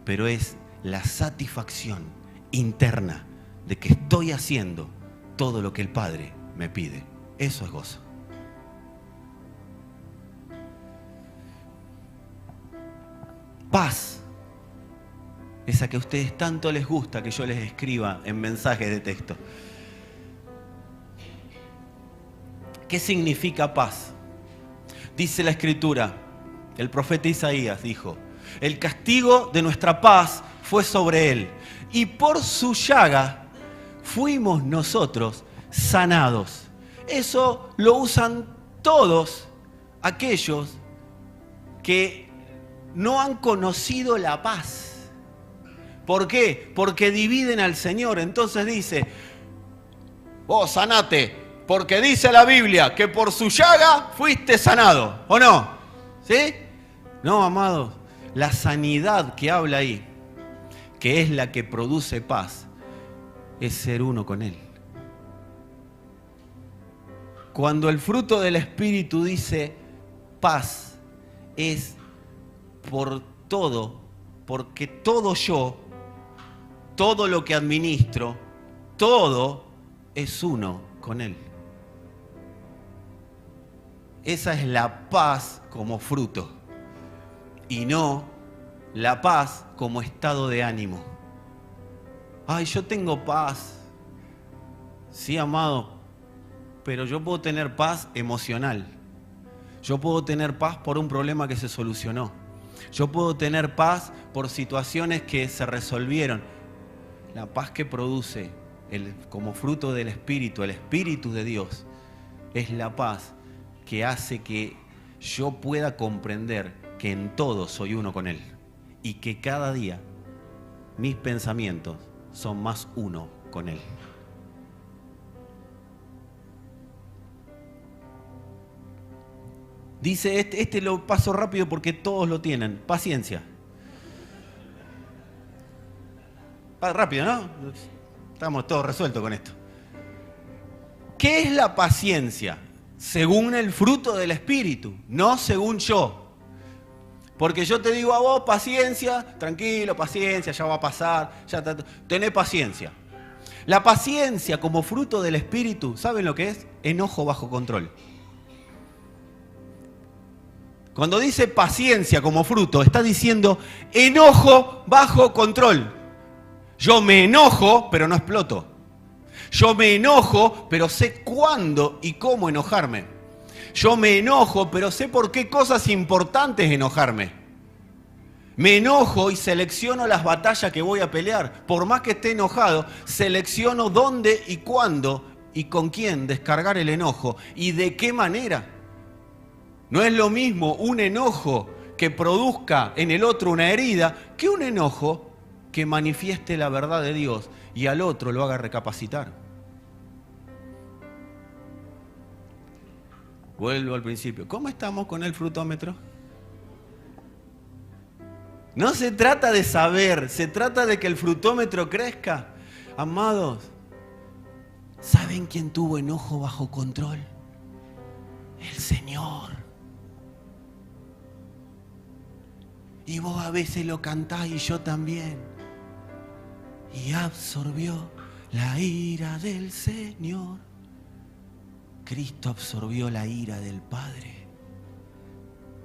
Pero es la satisfacción interna de que estoy haciendo todo lo que el Padre me pide. Eso es gozo. Paz. Esa que a ustedes tanto les gusta que yo les escriba en mensajes de texto. ¿Qué significa paz? Dice la Escritura, el profeta Isaías dijo, el castigo de nuestra paz fue sobre él, y por su llaga fuimos nosotros sanados. Eso lo usan todos aquellos que no han conocido la paz. ¿Por qué? Porque dividen al Señor. Entonces dice, vos sanate, porque dice la Biblia que por su llaga fuiste sanado, ¿o no? ¿Sí? No, amados, la sanidad que habla ahí, que es la que produce paz, es ser uno con Él. Cuando el fruto del Espíritu dice paz, es por todo, porque todo yo, todo lo que administro, todo es uno con Él. Esa es la paz como fruto y no la paz como estado de ánimo. Ay, yo tengo paz. Sí, amado, pero yo puedo tener paz emocional. Yo puedo tener paz por un problema que se solucionó. Yo puedo tener paz por situaciones que se resolvieron. La paz que produce como fruto del Espíritu, el Espíritu de Dios, es la paz que hace que yo pueda comprender que en todo soy uno con Él y que cada día mis pensamientos son más uno con Él. Dice, este lo paso rápido porque todos lo tienen, paciencia. Rápido, ¿no? Estamos todos resueltos con esto. ¿Qué es la paciencia? según el fruto del Espíritu, no según yo. Porque yo te digo a vos, paciencia, tranquilo, paciencia, ya va a pasar, tené paciencia. La paciencia como fruto del Espíritu, ¿saben lo que es? Enojo bajo control. Cuando dice paciencia como fruto, está diciendo enojo bajo control. Yo me enojo, pero no exploto. Yo me enojo, pero sé cuándo y cómo enojarme. Yo me enojo, pero sé por qué cosas importantes enojarme. Me enojo y selecciono las batallas que voy a pelear. Por más que esté enojado, selecciono dónde y cuándo y con quién descargar el enojo y de qué manera. No es lo mismo un enojo que produzca en el otro una herida que un enojo que manifieste la verdad de Dios y al otro lo haga recapacitar. Vuelvo al principio. ¿Cómo estamos con el frutómetro? No se trata de saber, se trata de que el frutómetro crezca. Amados, ¿saben quién tuvo enojo bajo control? El Señor. Y vos a veces lo cantás y yo también. Y absorbió la ira del Señor. Cristo absorbió la ira del Padre.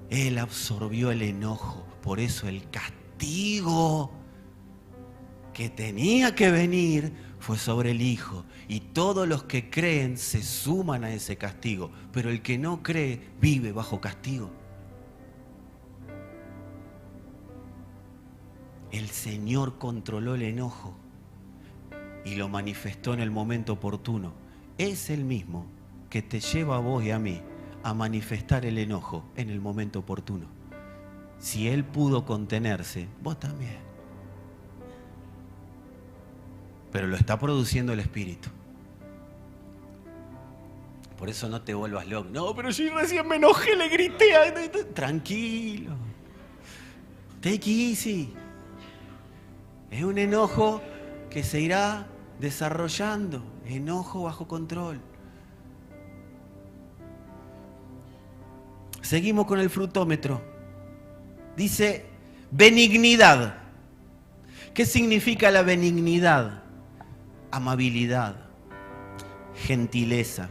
Él absorbió el enojo. Por eso el castigo que tenía que venir fue sobre el Hijo. Y todos los que creen se suman a ese castigo. Pero el que no cree vive bajo castigo. El Señor controló el enojo y lo manifestó en el momento oportuno. Es el mismo que te lleva a vos y a mí a manifestar el enojo en el momento oportuno. Si Él pudo contenerse, vos también. Pero lo está produciendo el Espíritu. Por eso no te vuelvas loco. No, pero yo recién me enojé, le grité. Tranquilo. Take it easy. Es un enojo que se irá desarrollando. Enojo bajo control. Seguimos con el frutómetro. Dice benignidad. ¿Qué significa la benignidad? Amabilidad, gentileza,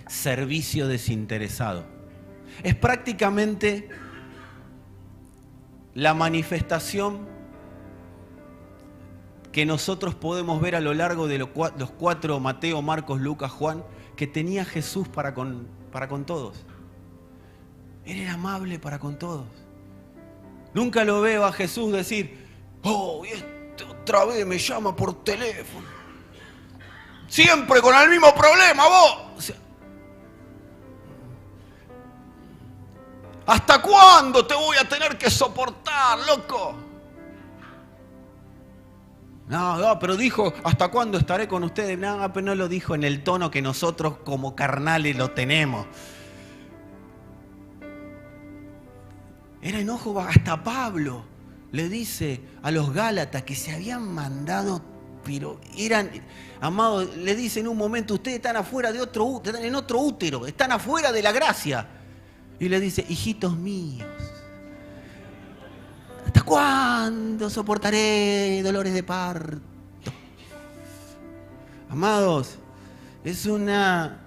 servicio desinteresado. Es prácticamente la manifestación que nosotros podemos ver a lo largo de los cuatro, Mateo, Marcos, Lucas, Juan, que tenía Jesús para con todos. Él era amable para con todos. Nunca lo veo a Jesús decir, oh, otra vez me llama por teléfono. Siempre con el mismo problema, vos. O sea, ¿hasta cuándo te voy a tener que soportar, loco? No, pero dijo, ¿hasta cuándo estaré con ustedes? No, pero no lo dijo en el tono que nosotros como carnales lo tenemos. Era enojo, hasta Pablo le dice a los Gálatas que se habían mandado, pero eran, amados, le dice en un momento, ustedes están afuera de otro útero, están en otro útero, están afuera de la gracia. Y le dice, hijitos míos, ¿hasta cuándo soportaré dolores de parto? Amados, es una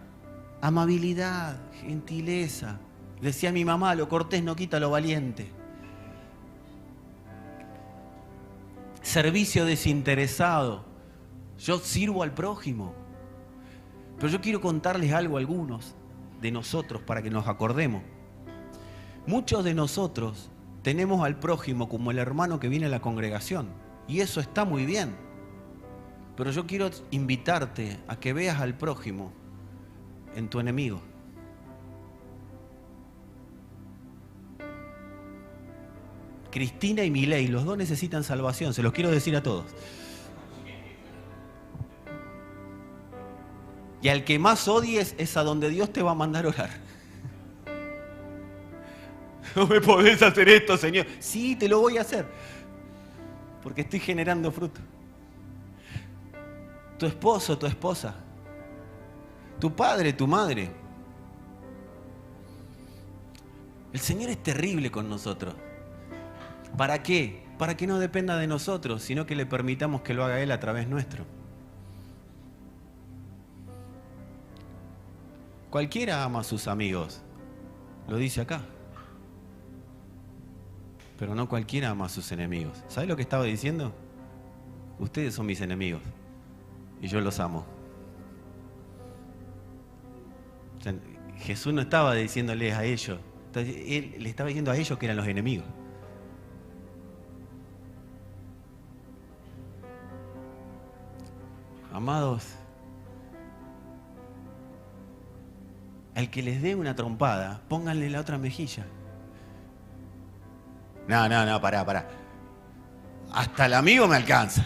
amabilidad, gentileza. Decía mi mamá, lo cortés no quita lo valiente. Servicio desinteresado. Yo sirvo al prójimo. Pero yo quiero contarles algo a algunos de nosotros para que nos acordemos. Muchos de nosotros tenemos al prójimo como el hermano que viene a la congregación. Y eso está muy bien. Pero yo quiero invitarte a que veas al prójimo en tu enemigo. Cristina y Milei, los dos necesitan salvación, se los quiero decir a todos. Y al que más odies es a donde Dios te va a mandar orar. No me podés hacer esto, Señor. Sí, te lo voy a hacer. Porque estoy generando fruto. Tu esposo, tu esposa. Tu padre, tu madre. El Señor es terrible con nosotros. ¿Para qué? Para que no dependa de nosotros, sino que le permitamos que lo haga Él a través nuestro. Cualquiera ama a sus amigos, lo dice acá. Pero no cualquiera ama a sus enemigos. ¿Sabes lo que estaba diciendo? Ustedes son mis enemigos y yo los amo. O sea, Jesús no estaba diciéndoles a ellos, Él le estaba diciendo a ellos que eran los enemigos. Amados, al que les dé una trompada, pónganle la otra mejilla. No, pará. Hasta el amigo me alcanza.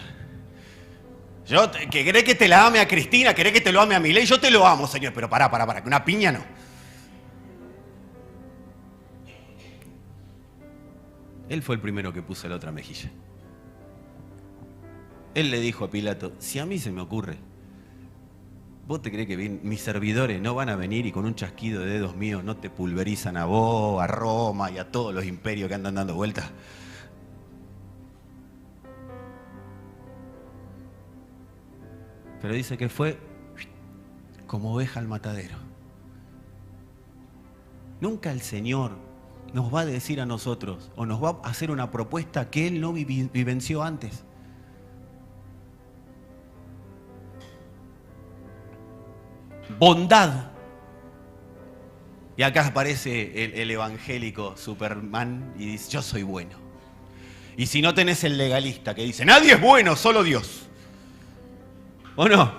Que querés que te la ame a Cristina, querés que te lo ame a Milei, yo te lo amo, Señor, pero pará, que una piña no. Él fue el primero que puso la otra mejilla. Él le dijo a Pilato, si a mí se me ocurre, ¿vos te crees que mis servidores no van a venir y con un chasquido de dedos míos no te pulverizan a vos, a Roma y a todos los imperios que andan dando vueltas? Pero dice que fue como oveja al matadero. Nunca el Señor nos va a decir a nosotros o nos va a hacer una propuesta que Él no vivenció antes. Bondad. Y acá aparece el evangélico Superman y dice, yo soy bueno. Y si no tenés el legalista que dice, nadie es bueno, solo Dios. ¿O no?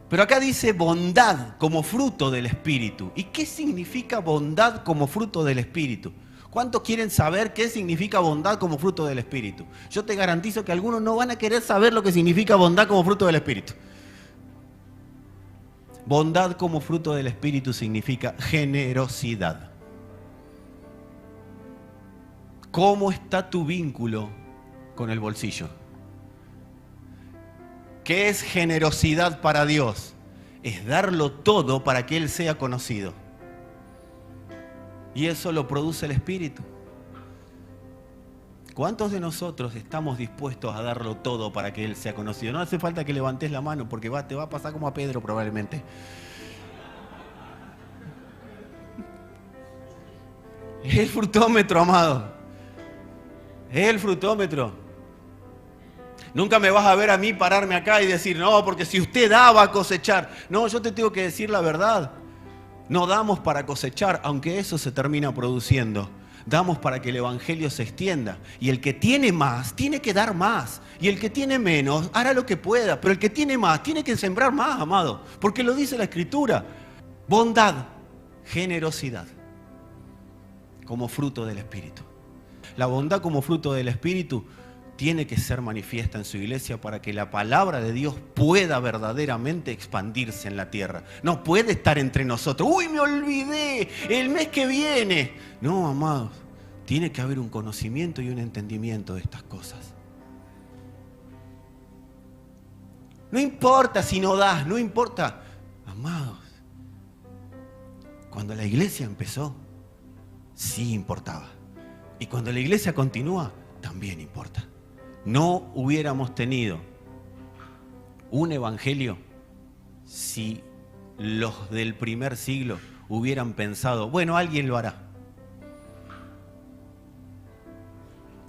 Pero acá dice bondad como fruto del Espíritu. ¿Y qué significa bondad como fruto del Espíritu? ¿Cuántos quieren saber qué significa bondad como fruto del Espíritu? Yo te garantizo que algunos no van a querer saber lo que significa bondad como fruto del Espíritu. Bondad como fruto del Espíritu significa generosidad. ¿Cómo está tu vínculo con el bolsillo? ¿Qué es generosidad para Dios? Es darlo todo para que Él sea conocido. Y eso lo produce el Espíritu. ¿Cuántos de nosotros estamos dispuestos a darlo todo para que Él sea conocido? No hace falta que levantes la mano porque te va a pasar como a Pedro probablemente. Es el frutómetro, amado. Es el frutómetro. Nunca me vas a ver a mí pararme acá y decir, no, porque si usted da va a cosechar. No, yo te tengo que decir la verdad. No damos para cosechar, aunque eso se termina produciendo. Damos para que el evangelio se extienda. Y el que tiene más, tiene que dar más. Y el que tiene menos, hará lo que pueda. Pero el que tiene más, tiene que sembrar más, amado. Porque lo dice la Escritura. Bondad, generosidad, como fruto del Espíritu. La bondad como fruto del Espíritu tiene que ser manifiesta en su iglesia para que la palabra de Dios pueda verdaderamente expandirse en la tierra. No puede estar entre nosotros. ¡Uy, me olvidé! El mes que viene. No, amados. Tiene que haber un conocimiento y un entendimiento de estas cosas. No importa si no das, no importa. Amados, cuando la iglesia empezó, sí importaba. Y cuando la iglesia continúa, también importa. No hubiéramos tenido un evangelio si los del primer siglo hubieran pensado, bueno, alguien lo hará.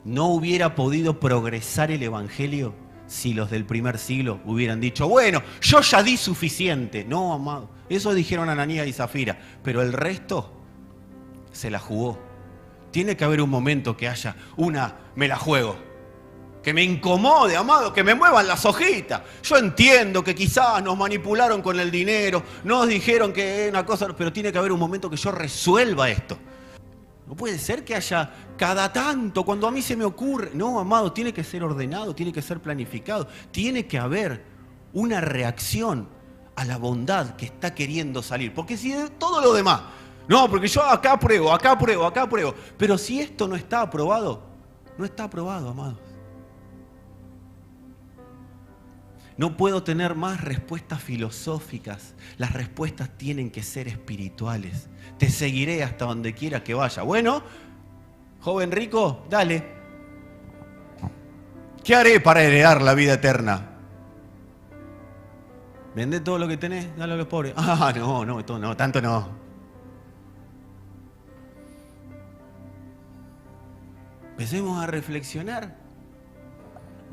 No hubiera podido progresar el evangelio si los del primer siglo hubieran dicho, bueno, yo ya di suficiente. No, amado, eso dijeron Ananías y Zafira, pero el resto se la jugó. Tiene que haber un momento que haya me la juego. Que me incomode, amado, que me muevan las hojitas. Yo entiendo que quizás nos manipularon con el dinero, nos dijeron que es una cosa, pero tiene que haber un momento que yo resuelva esto. No puede ser que haya cada tanto, cuando a mí se me ocurre. No, amado, tiene que ser ordenado, tiene que ser planificado. Tiene que haber una reacción a la bondad que está queriendo salir. Porque si todo lo demás, no, porque yo acá apruebo. Pero si esto no está aprobado, no está aprobado, amados. No puedo tener más respuestas filosóficas. Las respuestas tienen que ser espirituales. Te seguiré hasta donde quiera que vaya. Bueno, joven rico, dale. ¿Qué haré para heredar la vida eterna? Vende todo lo que tenés, dale a los pobres. No, tanto no. Empecemos a reflexionar.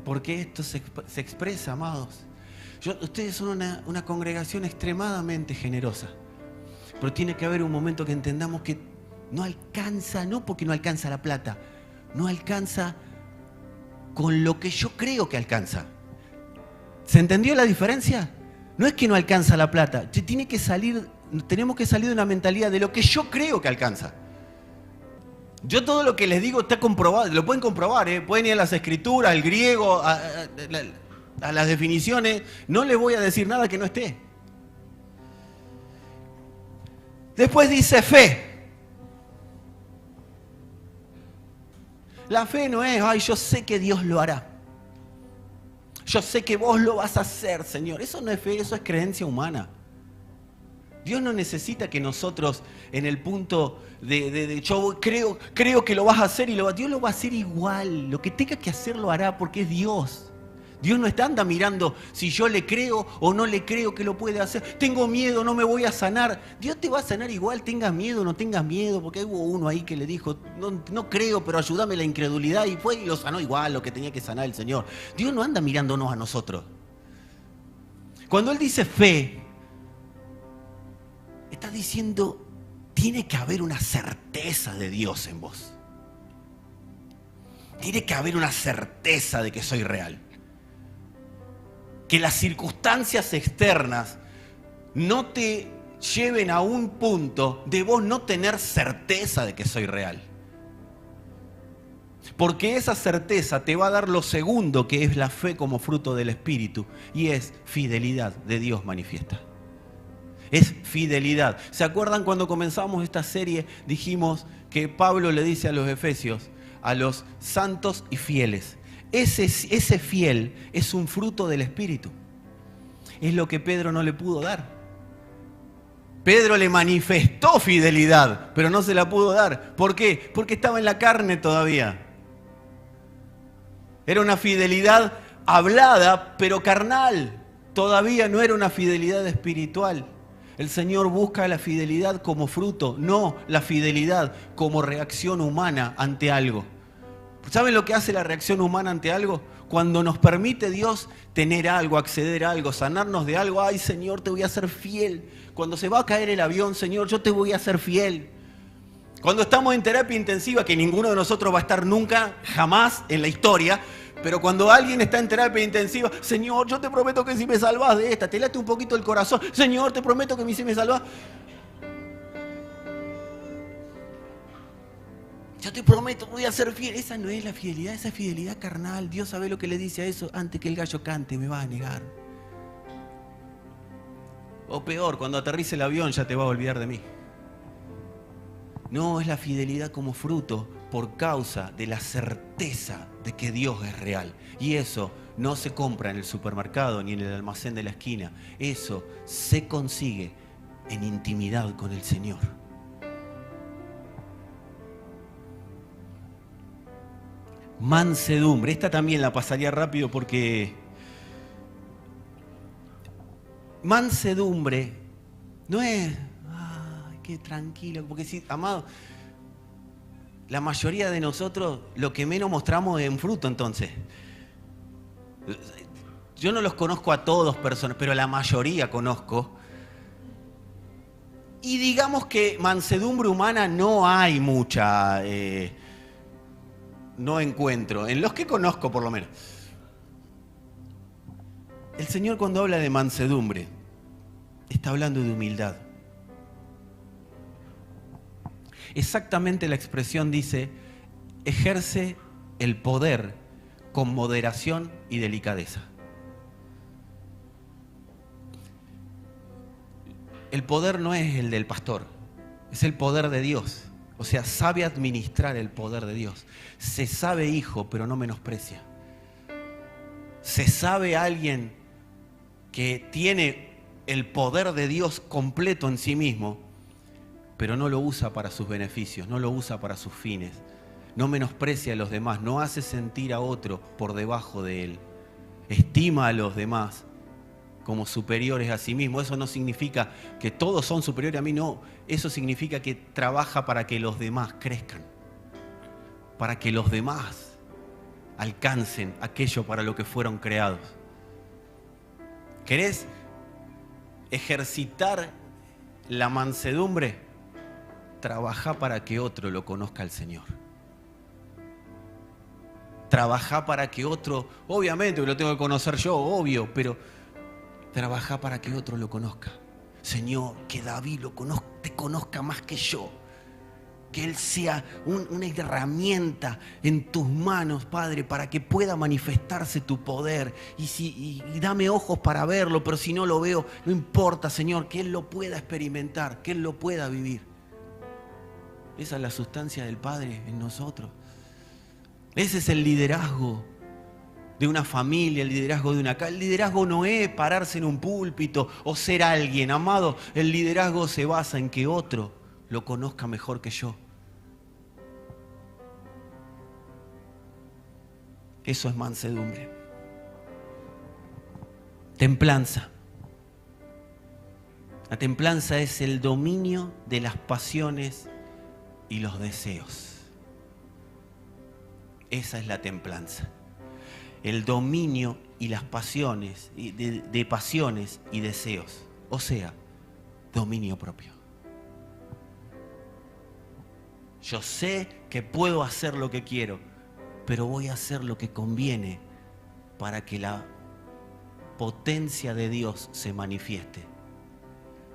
Porque esto se expresa, amados. Ustedes son una congregación extremadamente generosa. Pero tiene que haber un momento que entendamos que no alcanza, no porque no alcanza la plata, no alcanza con lo que yo creo que alcanza. ¿Se entendió la diferencia? No es que no alcanza la plata, tenemos que salir de una mentalidad de lo que yo creo que alcanza. Yo todo lo que les digo está comprobado, lo pueden comprobar, pueden ir a las escrituras, al griego, a las definiciones. No les voy a decir nada que no esté. Después dice fe. La fe no es, yo sé que Dios lo hará. Yo sé que vos lo vas a hacer, Señor. Eso no es fe, eso es creencia humana. Dios no necesita que nosotros en el punto de yo creo que lo vas a hacer y Dios lo va a hacer igual. Lo que tenga que hacer lo hará porque es Dios. Dios no anda mirando si yo le creo o no le creo que lo puede hacer. Tengo miedo, no me voy a sanar. Dios te va a sanar igual, tengas miedo o no tengas miedo, porque hubo uno ahí que le dijo, no creo, pero ayúdame la incredulidad, y fue y lo sanó igual, lo que tenía que sanar el Señor. Dios no anda mirándonos a nosotros. Cuando Él dice fe, está diciendo, tiene que haber una certeza de Dios en vos. Tiene que haber una certeza de que soy real. Que las circunstancias externas no te lleven a un punto de vos no tener certeza de que soy real. Porque esa certeza te va a dar lo segundo, que es la fe como fruto del Espíritu, y es fidelidad de Dios manifiesta. Es fidelidad. ¿Se acuerdan cuando comenzamos esta serie? Dijimos que Pablo le dice a los efesios, a los santos y fieles. Ese fiel es un fruto del Espíritu. Es lo que Pedro no le pudo dar. Pedro le manifestó fidelidad, pero no se la pudo dar. ¿Por qué? Porque estaba en la carne todavía. Era una fidelidad hablada, pero carnal. Todavía no era una fidelidad espiritual. El Señor busca la fidelidad como fruto, no la fidelidad como reacción humana ante algo. ¿Saben lo que hace la reacción humana ante algo? Cuando nos permite Dios tener algo, acceder a algo, sanarnos de algo. Ay, Señor, te voy a ser fiel. Cuando se va a caer el avión, Señor, yo te voy a ser fiel. Cuando estamos en terapia intensiva, que ninguno de nosotros va a estar nunca, jamás en la historia, pero cuando alguien está en terapia intensiva, Señor, yo te prometo que si me salvas de esta, te late un poquito el corazón. Señor, te prometo que si me salvas, yo te prometo, voy a ser fiel. Esa no es la fidelidad, esa es fidelidad carnal. Dios sabe lo que le dice a eso. Antes que el gallo cante, me va a negar. O peor, cuando aterrice el avión ya te va a olvidar de mí. No, es la fidelidad como fruto por causa de la certeza de que Dios es real. Y eso no se compra en el supermercado ni en el almacén de la esquina. Eso se consigue en intimidad con el Señor. Mansedumbre. Esta también la pasaría rápido porque mansedumbre no es, ay, qué tranquilo, porque si, amado, la mayoría de nosotros lo que menos mostramos es un fruto. Entonces, yo no los conozco a todos personas, pero a la mayoría conozco. Y digamos que mansedumbre humana no hay mucha, no encuentro, en los que conozco por lo menos. El Señor, cuando habla de mansedumbre, está hablando de humildad. Exactamente la expresión dice, ejerce el poder con moderación y delicadeza. El poder no es el del pastor, es el poder de Dios. O sea, sabe administrar el poder de Dios. Se sabe hijo, pero no menosprecia. Se sabe alguien que tiene el poder de Dios completo en sí mismo, pero no lo usa para sus beneficios, no lo usa para sus fines, no menosprecia a los demás, no hace sentir a otro por debajo de él, estima a los demás como superiores a sí mismo. Eso no significa que todos son superiores a mí, no. Eso significa que trabaja para que los demás crezcan, para que los demás alcancen aquello para lo que fueron creados. ¿Querés ejercitar la mansedumbre? Trabajá para que otro lo conozca al Señor. Trabajá para que otro, obviamente lo tengo que conocer yo, obvio, pero trabajá para que otro lo conozca. Señor, que David te conozca más que yo. Que Él sea una herramienta en tus manos, Padre, para que pueda manifestarse tu poder. Y dame ojos para verlo, pero si no lo veo, no importa, Señor, que Él lo pueda experimentar, que Él lo pueda vivir. Esa es la sustancia del Padre en nosotros. Ese es el liderazgo de una familia, el liderazgo de una casa. El liderazgo no es pararse en un púlpito o ser alguien, amado. El liderazgo se basa en que otro lo conozca mejor que yo. Eso es mansedumbre. Templanza. La templanza es el dominio de las pasiones y los deseos. Esa es la templanza. El dominio y las pasiones, de pasiones y deseos. O sea, dominio propio. Yo sé que puedo hacer lo que quiero, pero voy a hacer lo que conviene para que la potencia de Dios se manifieste,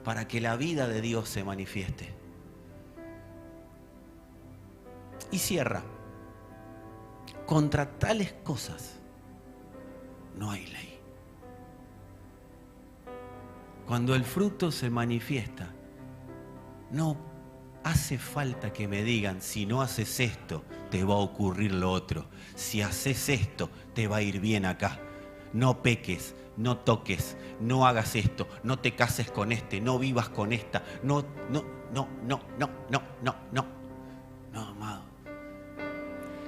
para que la vida de Dios se manifieste. Y cierra. Contra tales cosas no hay ley. Cuando el fruto se manifiesta, no hace falta que me digan, si no haces esto, te va a ocurrir lo otro. Si haces esto, te va a ir bien acá. No peques, no toques, no hagas esto, no te cases con este, no vivas con esta. No, amado.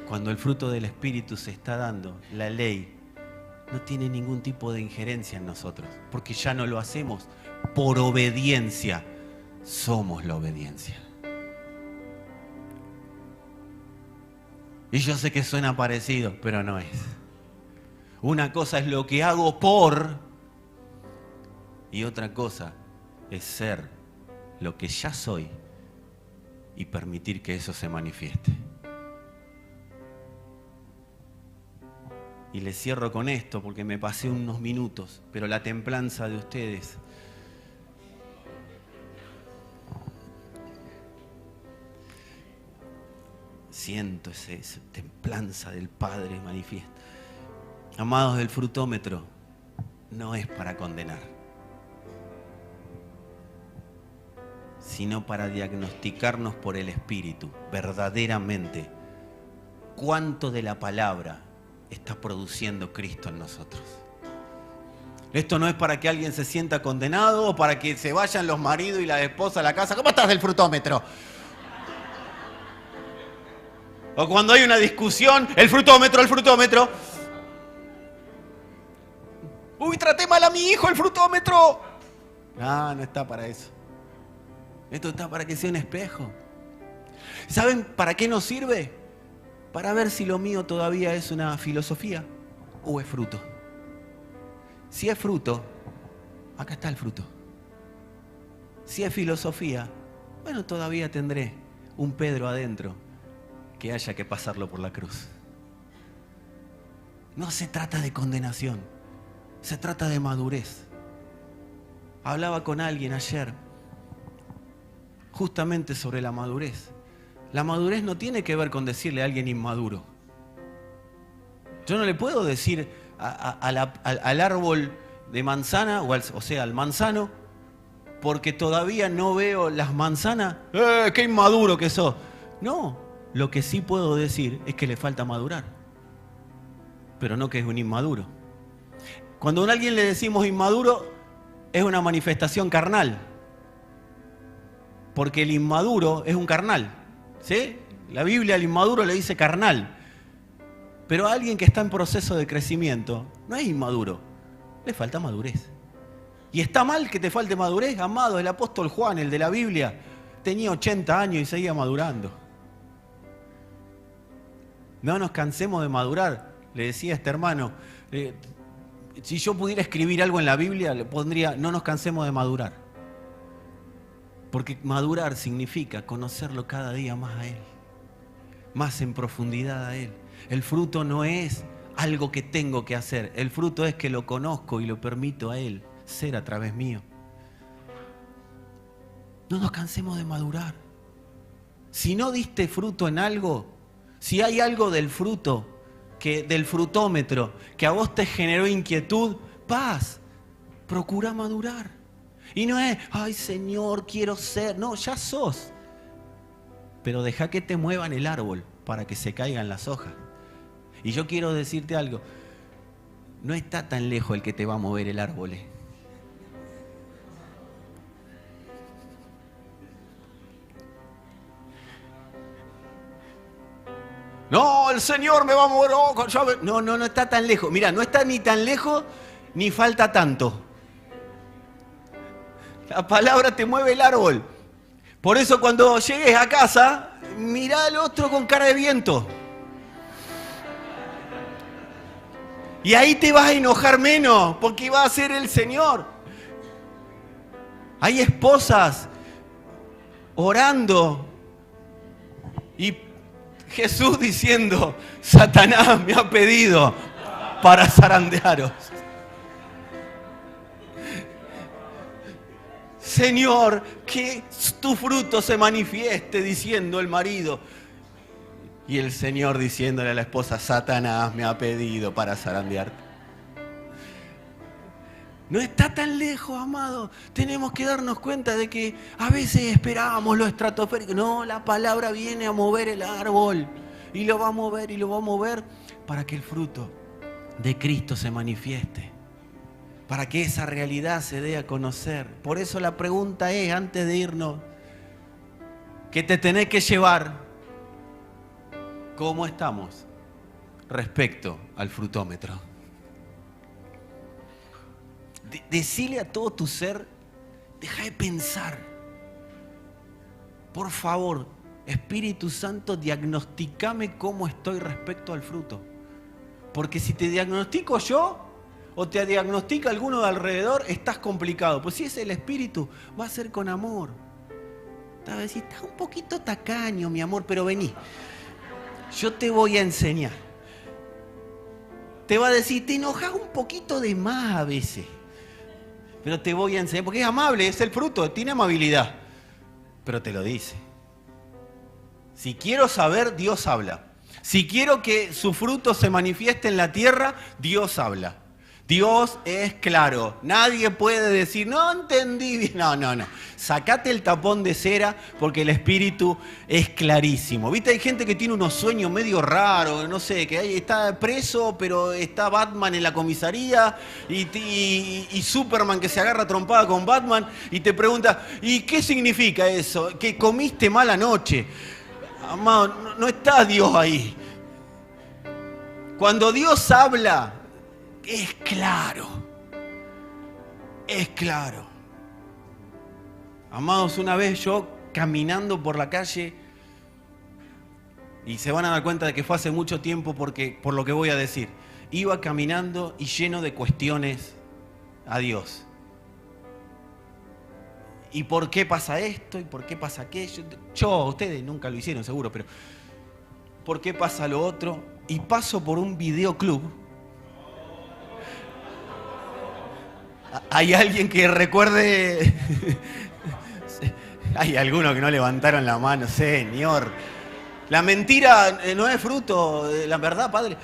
Cuando el fruto del Espíritu se está dando, la ley no tiene ningún tipo de injerencia en nosotros, porque ya no lo hacemos por obediencia, somos la obediencia. Y yo sé que suena parecido, pero no es. Una cosa es lo que hago por, y otra cosa es ser lo que ya soy y permitir que eso se manifieste. Y les cierro con esto porque me pasé unos minutos, pero la templanza de ustedes siento esa templanza del Padre manifiesta. Amados, del frutómetro no es para condenar, sino para diagnosticarnos por el Espíritu verdaderamente cuánto de la palabra está produciendo Cristo en nosotros. Esto no es para que alguien se sienta condenado o para que se vayan los maridos y la esposa a la casa. ¿Cómo estás del frutómetro? O cuando hay una discusión, el frutómetro. Uy, traté mal a mi hijo, el frutómetro. No está para eso. Esto está para que sea un espejo. ¿Saben para qué nos sirve? Para ver si lo mío todavía es una filosofía o es fruto. Si es fruto, acá está el fruto. Si es filosofía, bueno, todavía tendré un Pedro adentro que haya que pasarlo por la cruz. No se trata de condenación, se trata de madurez. Hablaba con alguien ayer justamente sobre la madurez. La madurez no tiene que ver con decirle a alguien inmaduro. Yo no le puedo decir al árbol de manzana, o sea, al manzano, porque todavía no veo las manzanas, ¡qué inmaduro que sos! No, lo que sí puedo decir es que le falta madurar, pero no que es un inmaduro. Cuando a alguien le decimos inmaduro, es una manifestación carnal. Porque el inmaduro es un carnal, ¿sí? La Biblia al inmaduro le dice carnal. Pero a alguien que está en proceso de crecimiento no es inmaduro, le falta madurez. ¿Y está mal que te falte madurez? Amado, el apóstol Juan, el de la Biblia, tenía 80 años y seguía madurando. No nos cansemos de madurar. Le decía a este hermano, si yo pudiera escribir algo en la Biblia, le pondría, no nos cansemos de madurar. Porque madurar significa conocerlo cada día más a Él, más en profundidad a Él. El fruto no es algo que tengo que hacer, el fruto es que lo conozco y lo permito a Él ser a través mío. No nos cansemos de madurar. Si no diste fruto en algo, si hay algo del fruto, del frutómetro, que a vos te generó inquietud, paz, procura madurar. Y no es, ay Señor, quiero ser. No, ya sos. Pero deja que te muevan el árbol para que se caigan las hojas. Y yo quiero decirte algo. No está tan lejos el que te va a mover el árbol. No, el Señor me va a mover. No está tan lejos. Mira, no está ni tan lejos ni falta tanto. La palabra te mueve el árbol. Por eso cuando llegues a casa, mirá al otro con cara de viento. Y ahí te vas a enojar menos, porque va a ser el Señor. Hay esposas orando y Jesús diciendo, Satanás me ha pedido para zarandearos. Señor, que tu fruto se manifieste, diciendo el marido. Y el Señor diciéndole a la esposa, Satanás me ha pedido para zarandearte. No está tan lejos, amado. Tenemos que darnos cuenta de que a veces esperábamos lo estratosférico. No, la palabra viene a mover el árbol. Y lo va a mover y lo va a mover para que el fruto de Cristo se manifieste. Para que esa realidad se dé a conocer. Por eso la pregunta es, antes de irnos, que te tenés que llevar, ¿cómo estamos respecto al frutómetro? Decile a todo tu ser, deja de pensar. Por favor, Espíritu Santo, diagnostícame cómo estoy respecto al fruto. Porque si te diagnostico yo, o te diagnostica alguno de alrededor, estás complicado. Pues si es el Espíritu, va a ser con amor. Te va a decir, estás un poquito tacaño, mi amor, pero vení. Yo te voy a enseñar. Te va a decir, te enojas un poquito de más a veces. Pero te voy a enseñar, porque es amable, es el fruto, tiene amabilidad. Pero te lo dice. Si quiero saber, Dios habla. Si quiero que su fruto se manifieste en la tierra, Dios habla. Dios es claro. Nadie puede decir, no entendí bien. No. Sacate el tapón de cera porque el Espíritu es clarísimo. ¿Viste? Hay gente que tiene unos sueños medio raros, no sé, que está preso, pero está Batman en la comisaría y Superman que se agarra trompada con Batman y te pregunta, ¿y qué significa eso? Que comiste mal anoche. Amado, no está Dios ahí. Cuando Dios habla, es claro. Es claro. Amados, una vez yo caminando por la calle, y se van a dar cuenta de que fue hace mucho tiempo por lo que voy a decir, iba caminando y lleno de cuestiones a Dios. ¿Y por qué pasa esto? ¿Y por qué pasa aquello? Ustedes nunca lo hicieron seguro, pero ¿por qué pasa lo otro? Y paso por un videoclub. ¿Hay alguien que recuerde? Hay algunos que no levantaron la mano, Señor. La mentira no es fruto de la verdad, Padre.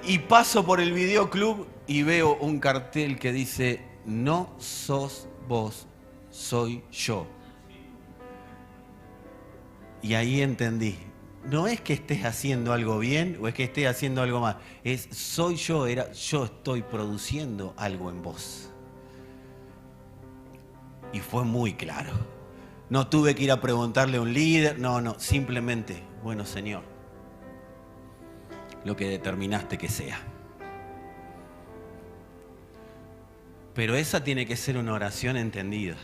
Y paso por el videoclub y veo un cartel que dice, no sos vos, soy yo. Y ahí entendí, no es que estés haciendo algo bien o es que estés haciendo algo mal. Soy yo, yo estoy produciendo algo en vos. Y fue muy claro. No tuve que ir a preguntarle a un líder. No, simplemente, bueno, Señor, lo que determinaste que sea. Pero esa tiene que ser una oración entendida.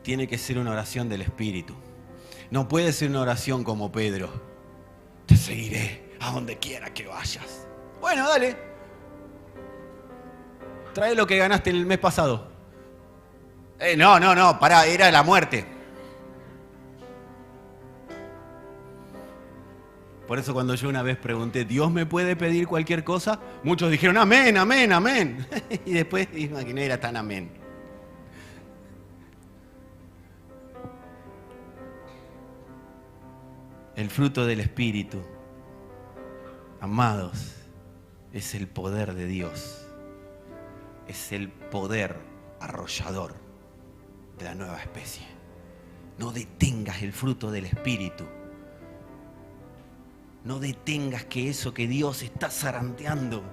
Tiene que ser una oración del Espíritu. No puede ser una oración como Pedro. Te seguiré a donde quiera que vayas. Bueno, dale. Trae lo que ganaste el mes pasado. No, pará, era la muerte. Por eso cuando yo una vez pregunté, ¿Dios me puede pedir cualquier cosa? Muchos dijeron, amén, amén, amén. Y después dije que no era tan amén. El fruto del Espíritu, amados, es el poder de Dios. Es el poder arrollador de la nueva especie. No detengas el fruto del Espíritu. No detengas que eso que Dios está zarandeando.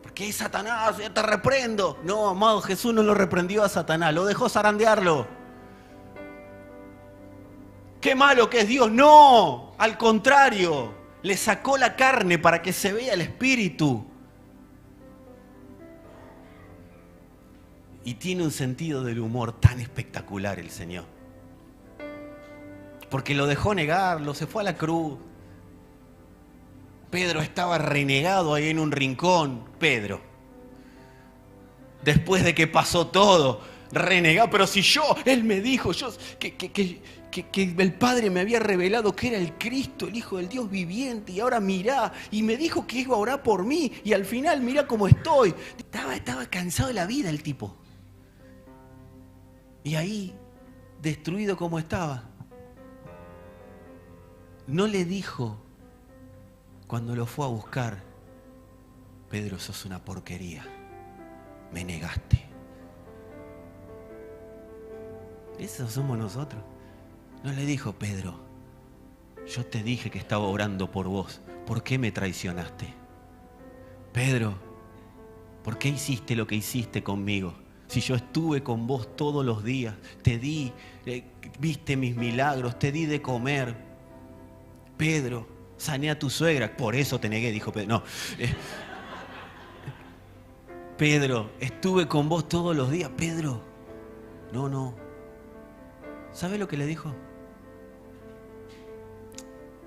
Porque es Satanás, ya te reprendo. No, amado, Jesús no lo reprendió a Satanás, lo dejó zarandearlo. ¡Qué malo que es Dios! No, al contrario, le sacó la carne para que se vea el Espíritu. Y tiene un sentido del humor tan espectacular el Señor. Porque lo dejó negarlo, se fue a la cruz. Pedro estaba renegado ahí en un rincón. Pedro, después de que pasó todo, renegado. Pero si él me dijo que el Padre me había revelado que era el Cristo, el Hijo del Dios viviente, y ahora mirá, y me dijo que iba a orar por mí, y al final mirá cómo estoy. Estaba cansado de la vida el tipo. Y ahí, destruido como estaba, no le dijo, cuando lo fue a buscar, Pedro, sos una porquería, me negaste. Esos somos nosotros. No le dijo, Pedro, yo te dije que estaba orando por vos, ¿por qué me traicionaste? Pedro, ¿por qué hiciste lo que hiciste conmigo? Si yo estuve con vos todos los días, te di, viste mis milagros, te di de comer. Pedro, sané a tu suegra, por eso te negué, dijo Pedro. No. Pedro, estuve con vos todos los días. Pedro, no. ¿Sabe lo que le dijo?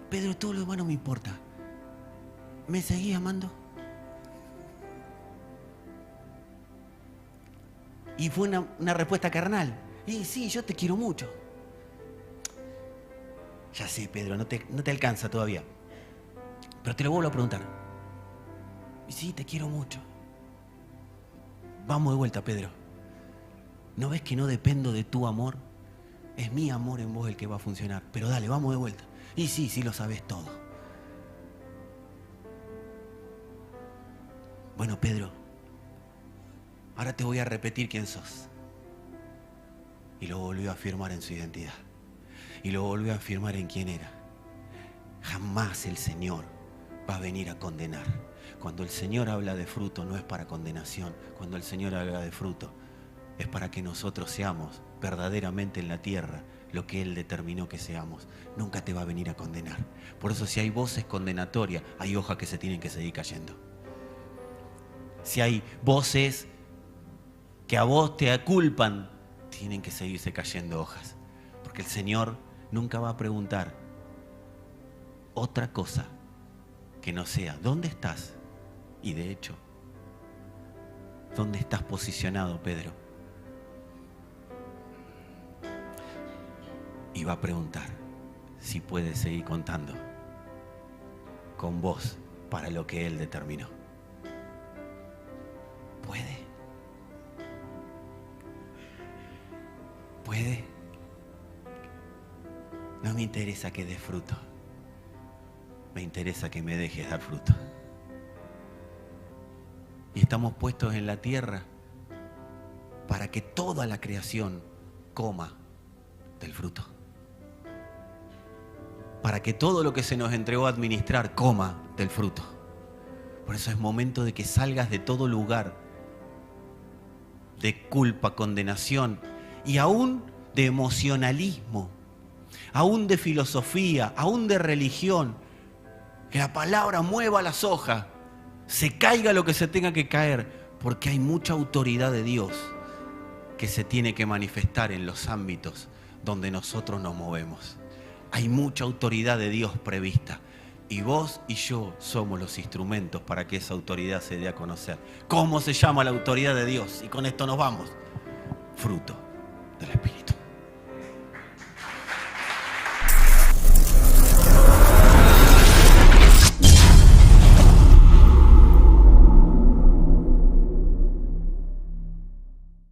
Pedro, todo lo demás no me importa. ¿Me seguís amando? Y fue una respuesta carnal. Y sí, yo te quiero mucho. Ya sé, Pedro, no te alcanza todavía. Pero te lo vuelvo a preguntar. Y sí, te quiero mucho. Vamos de vuelta, Pedro. ¿No ves que no dependo de tu amor? Es mi amor en vos el que va a funcionar. Pero dale, vamos de vuelta. Y sí lo sabes todo. Bueno, Pedro, ahora te voy a repetir quién sos. Y lo volvió a afirmar en su identidad. Y lo volvió a afirmar en quién era. Jamás el Señor va a venir a condenar. Cuando el Señor habla de fruto no es para condenación. Cuando el Señor habla de fruto es para que nosotros seamos verdaderamente en la tierra lo que Él determinó que seamos. Nunca te va a venir a condenar. Por eso si hay voces condenatorias, hay hojas que se tienen que seguir cayendo. Si hay voces que a vos te culpan, tienen que seguirse cayendo hojas. Porque el Señor nunca va a preguntar otra cosa que no sea ¿dónde estás? Y de hecho, ¿dónde estás posicionado, Pedro? Y va a preguntar si puedes seguir contando con vos para lo que Él determinó. ¿Puede? ¿Puede? No me interesa que des fruto. Me interesa que me dejes dar fruto. Y estamos puestos en la tierra para que toda la creación coma del fruto. para que todo lo que se nos entregó a administrar coma del fruto. Por eso es momento de que salgas de todo lugar de culpa, condenación y aún de emocionalismo, aún de filosofía, aún de religión. Que la palabra mueva las hojas, se caiga lo que se tenga que caer, porque hay mucha autoridad de Dios que se tiene que manifestar en los ámbitos donde nosotros nos movemos. Hay mucha autoridad de Dios prevista y vos y yo somos los instrumentos para que esa autoridad se dé a conocer. ¿Cómo se llama la autoridad de Dios? Y con esto nos vamos. Fruto del Espíritu.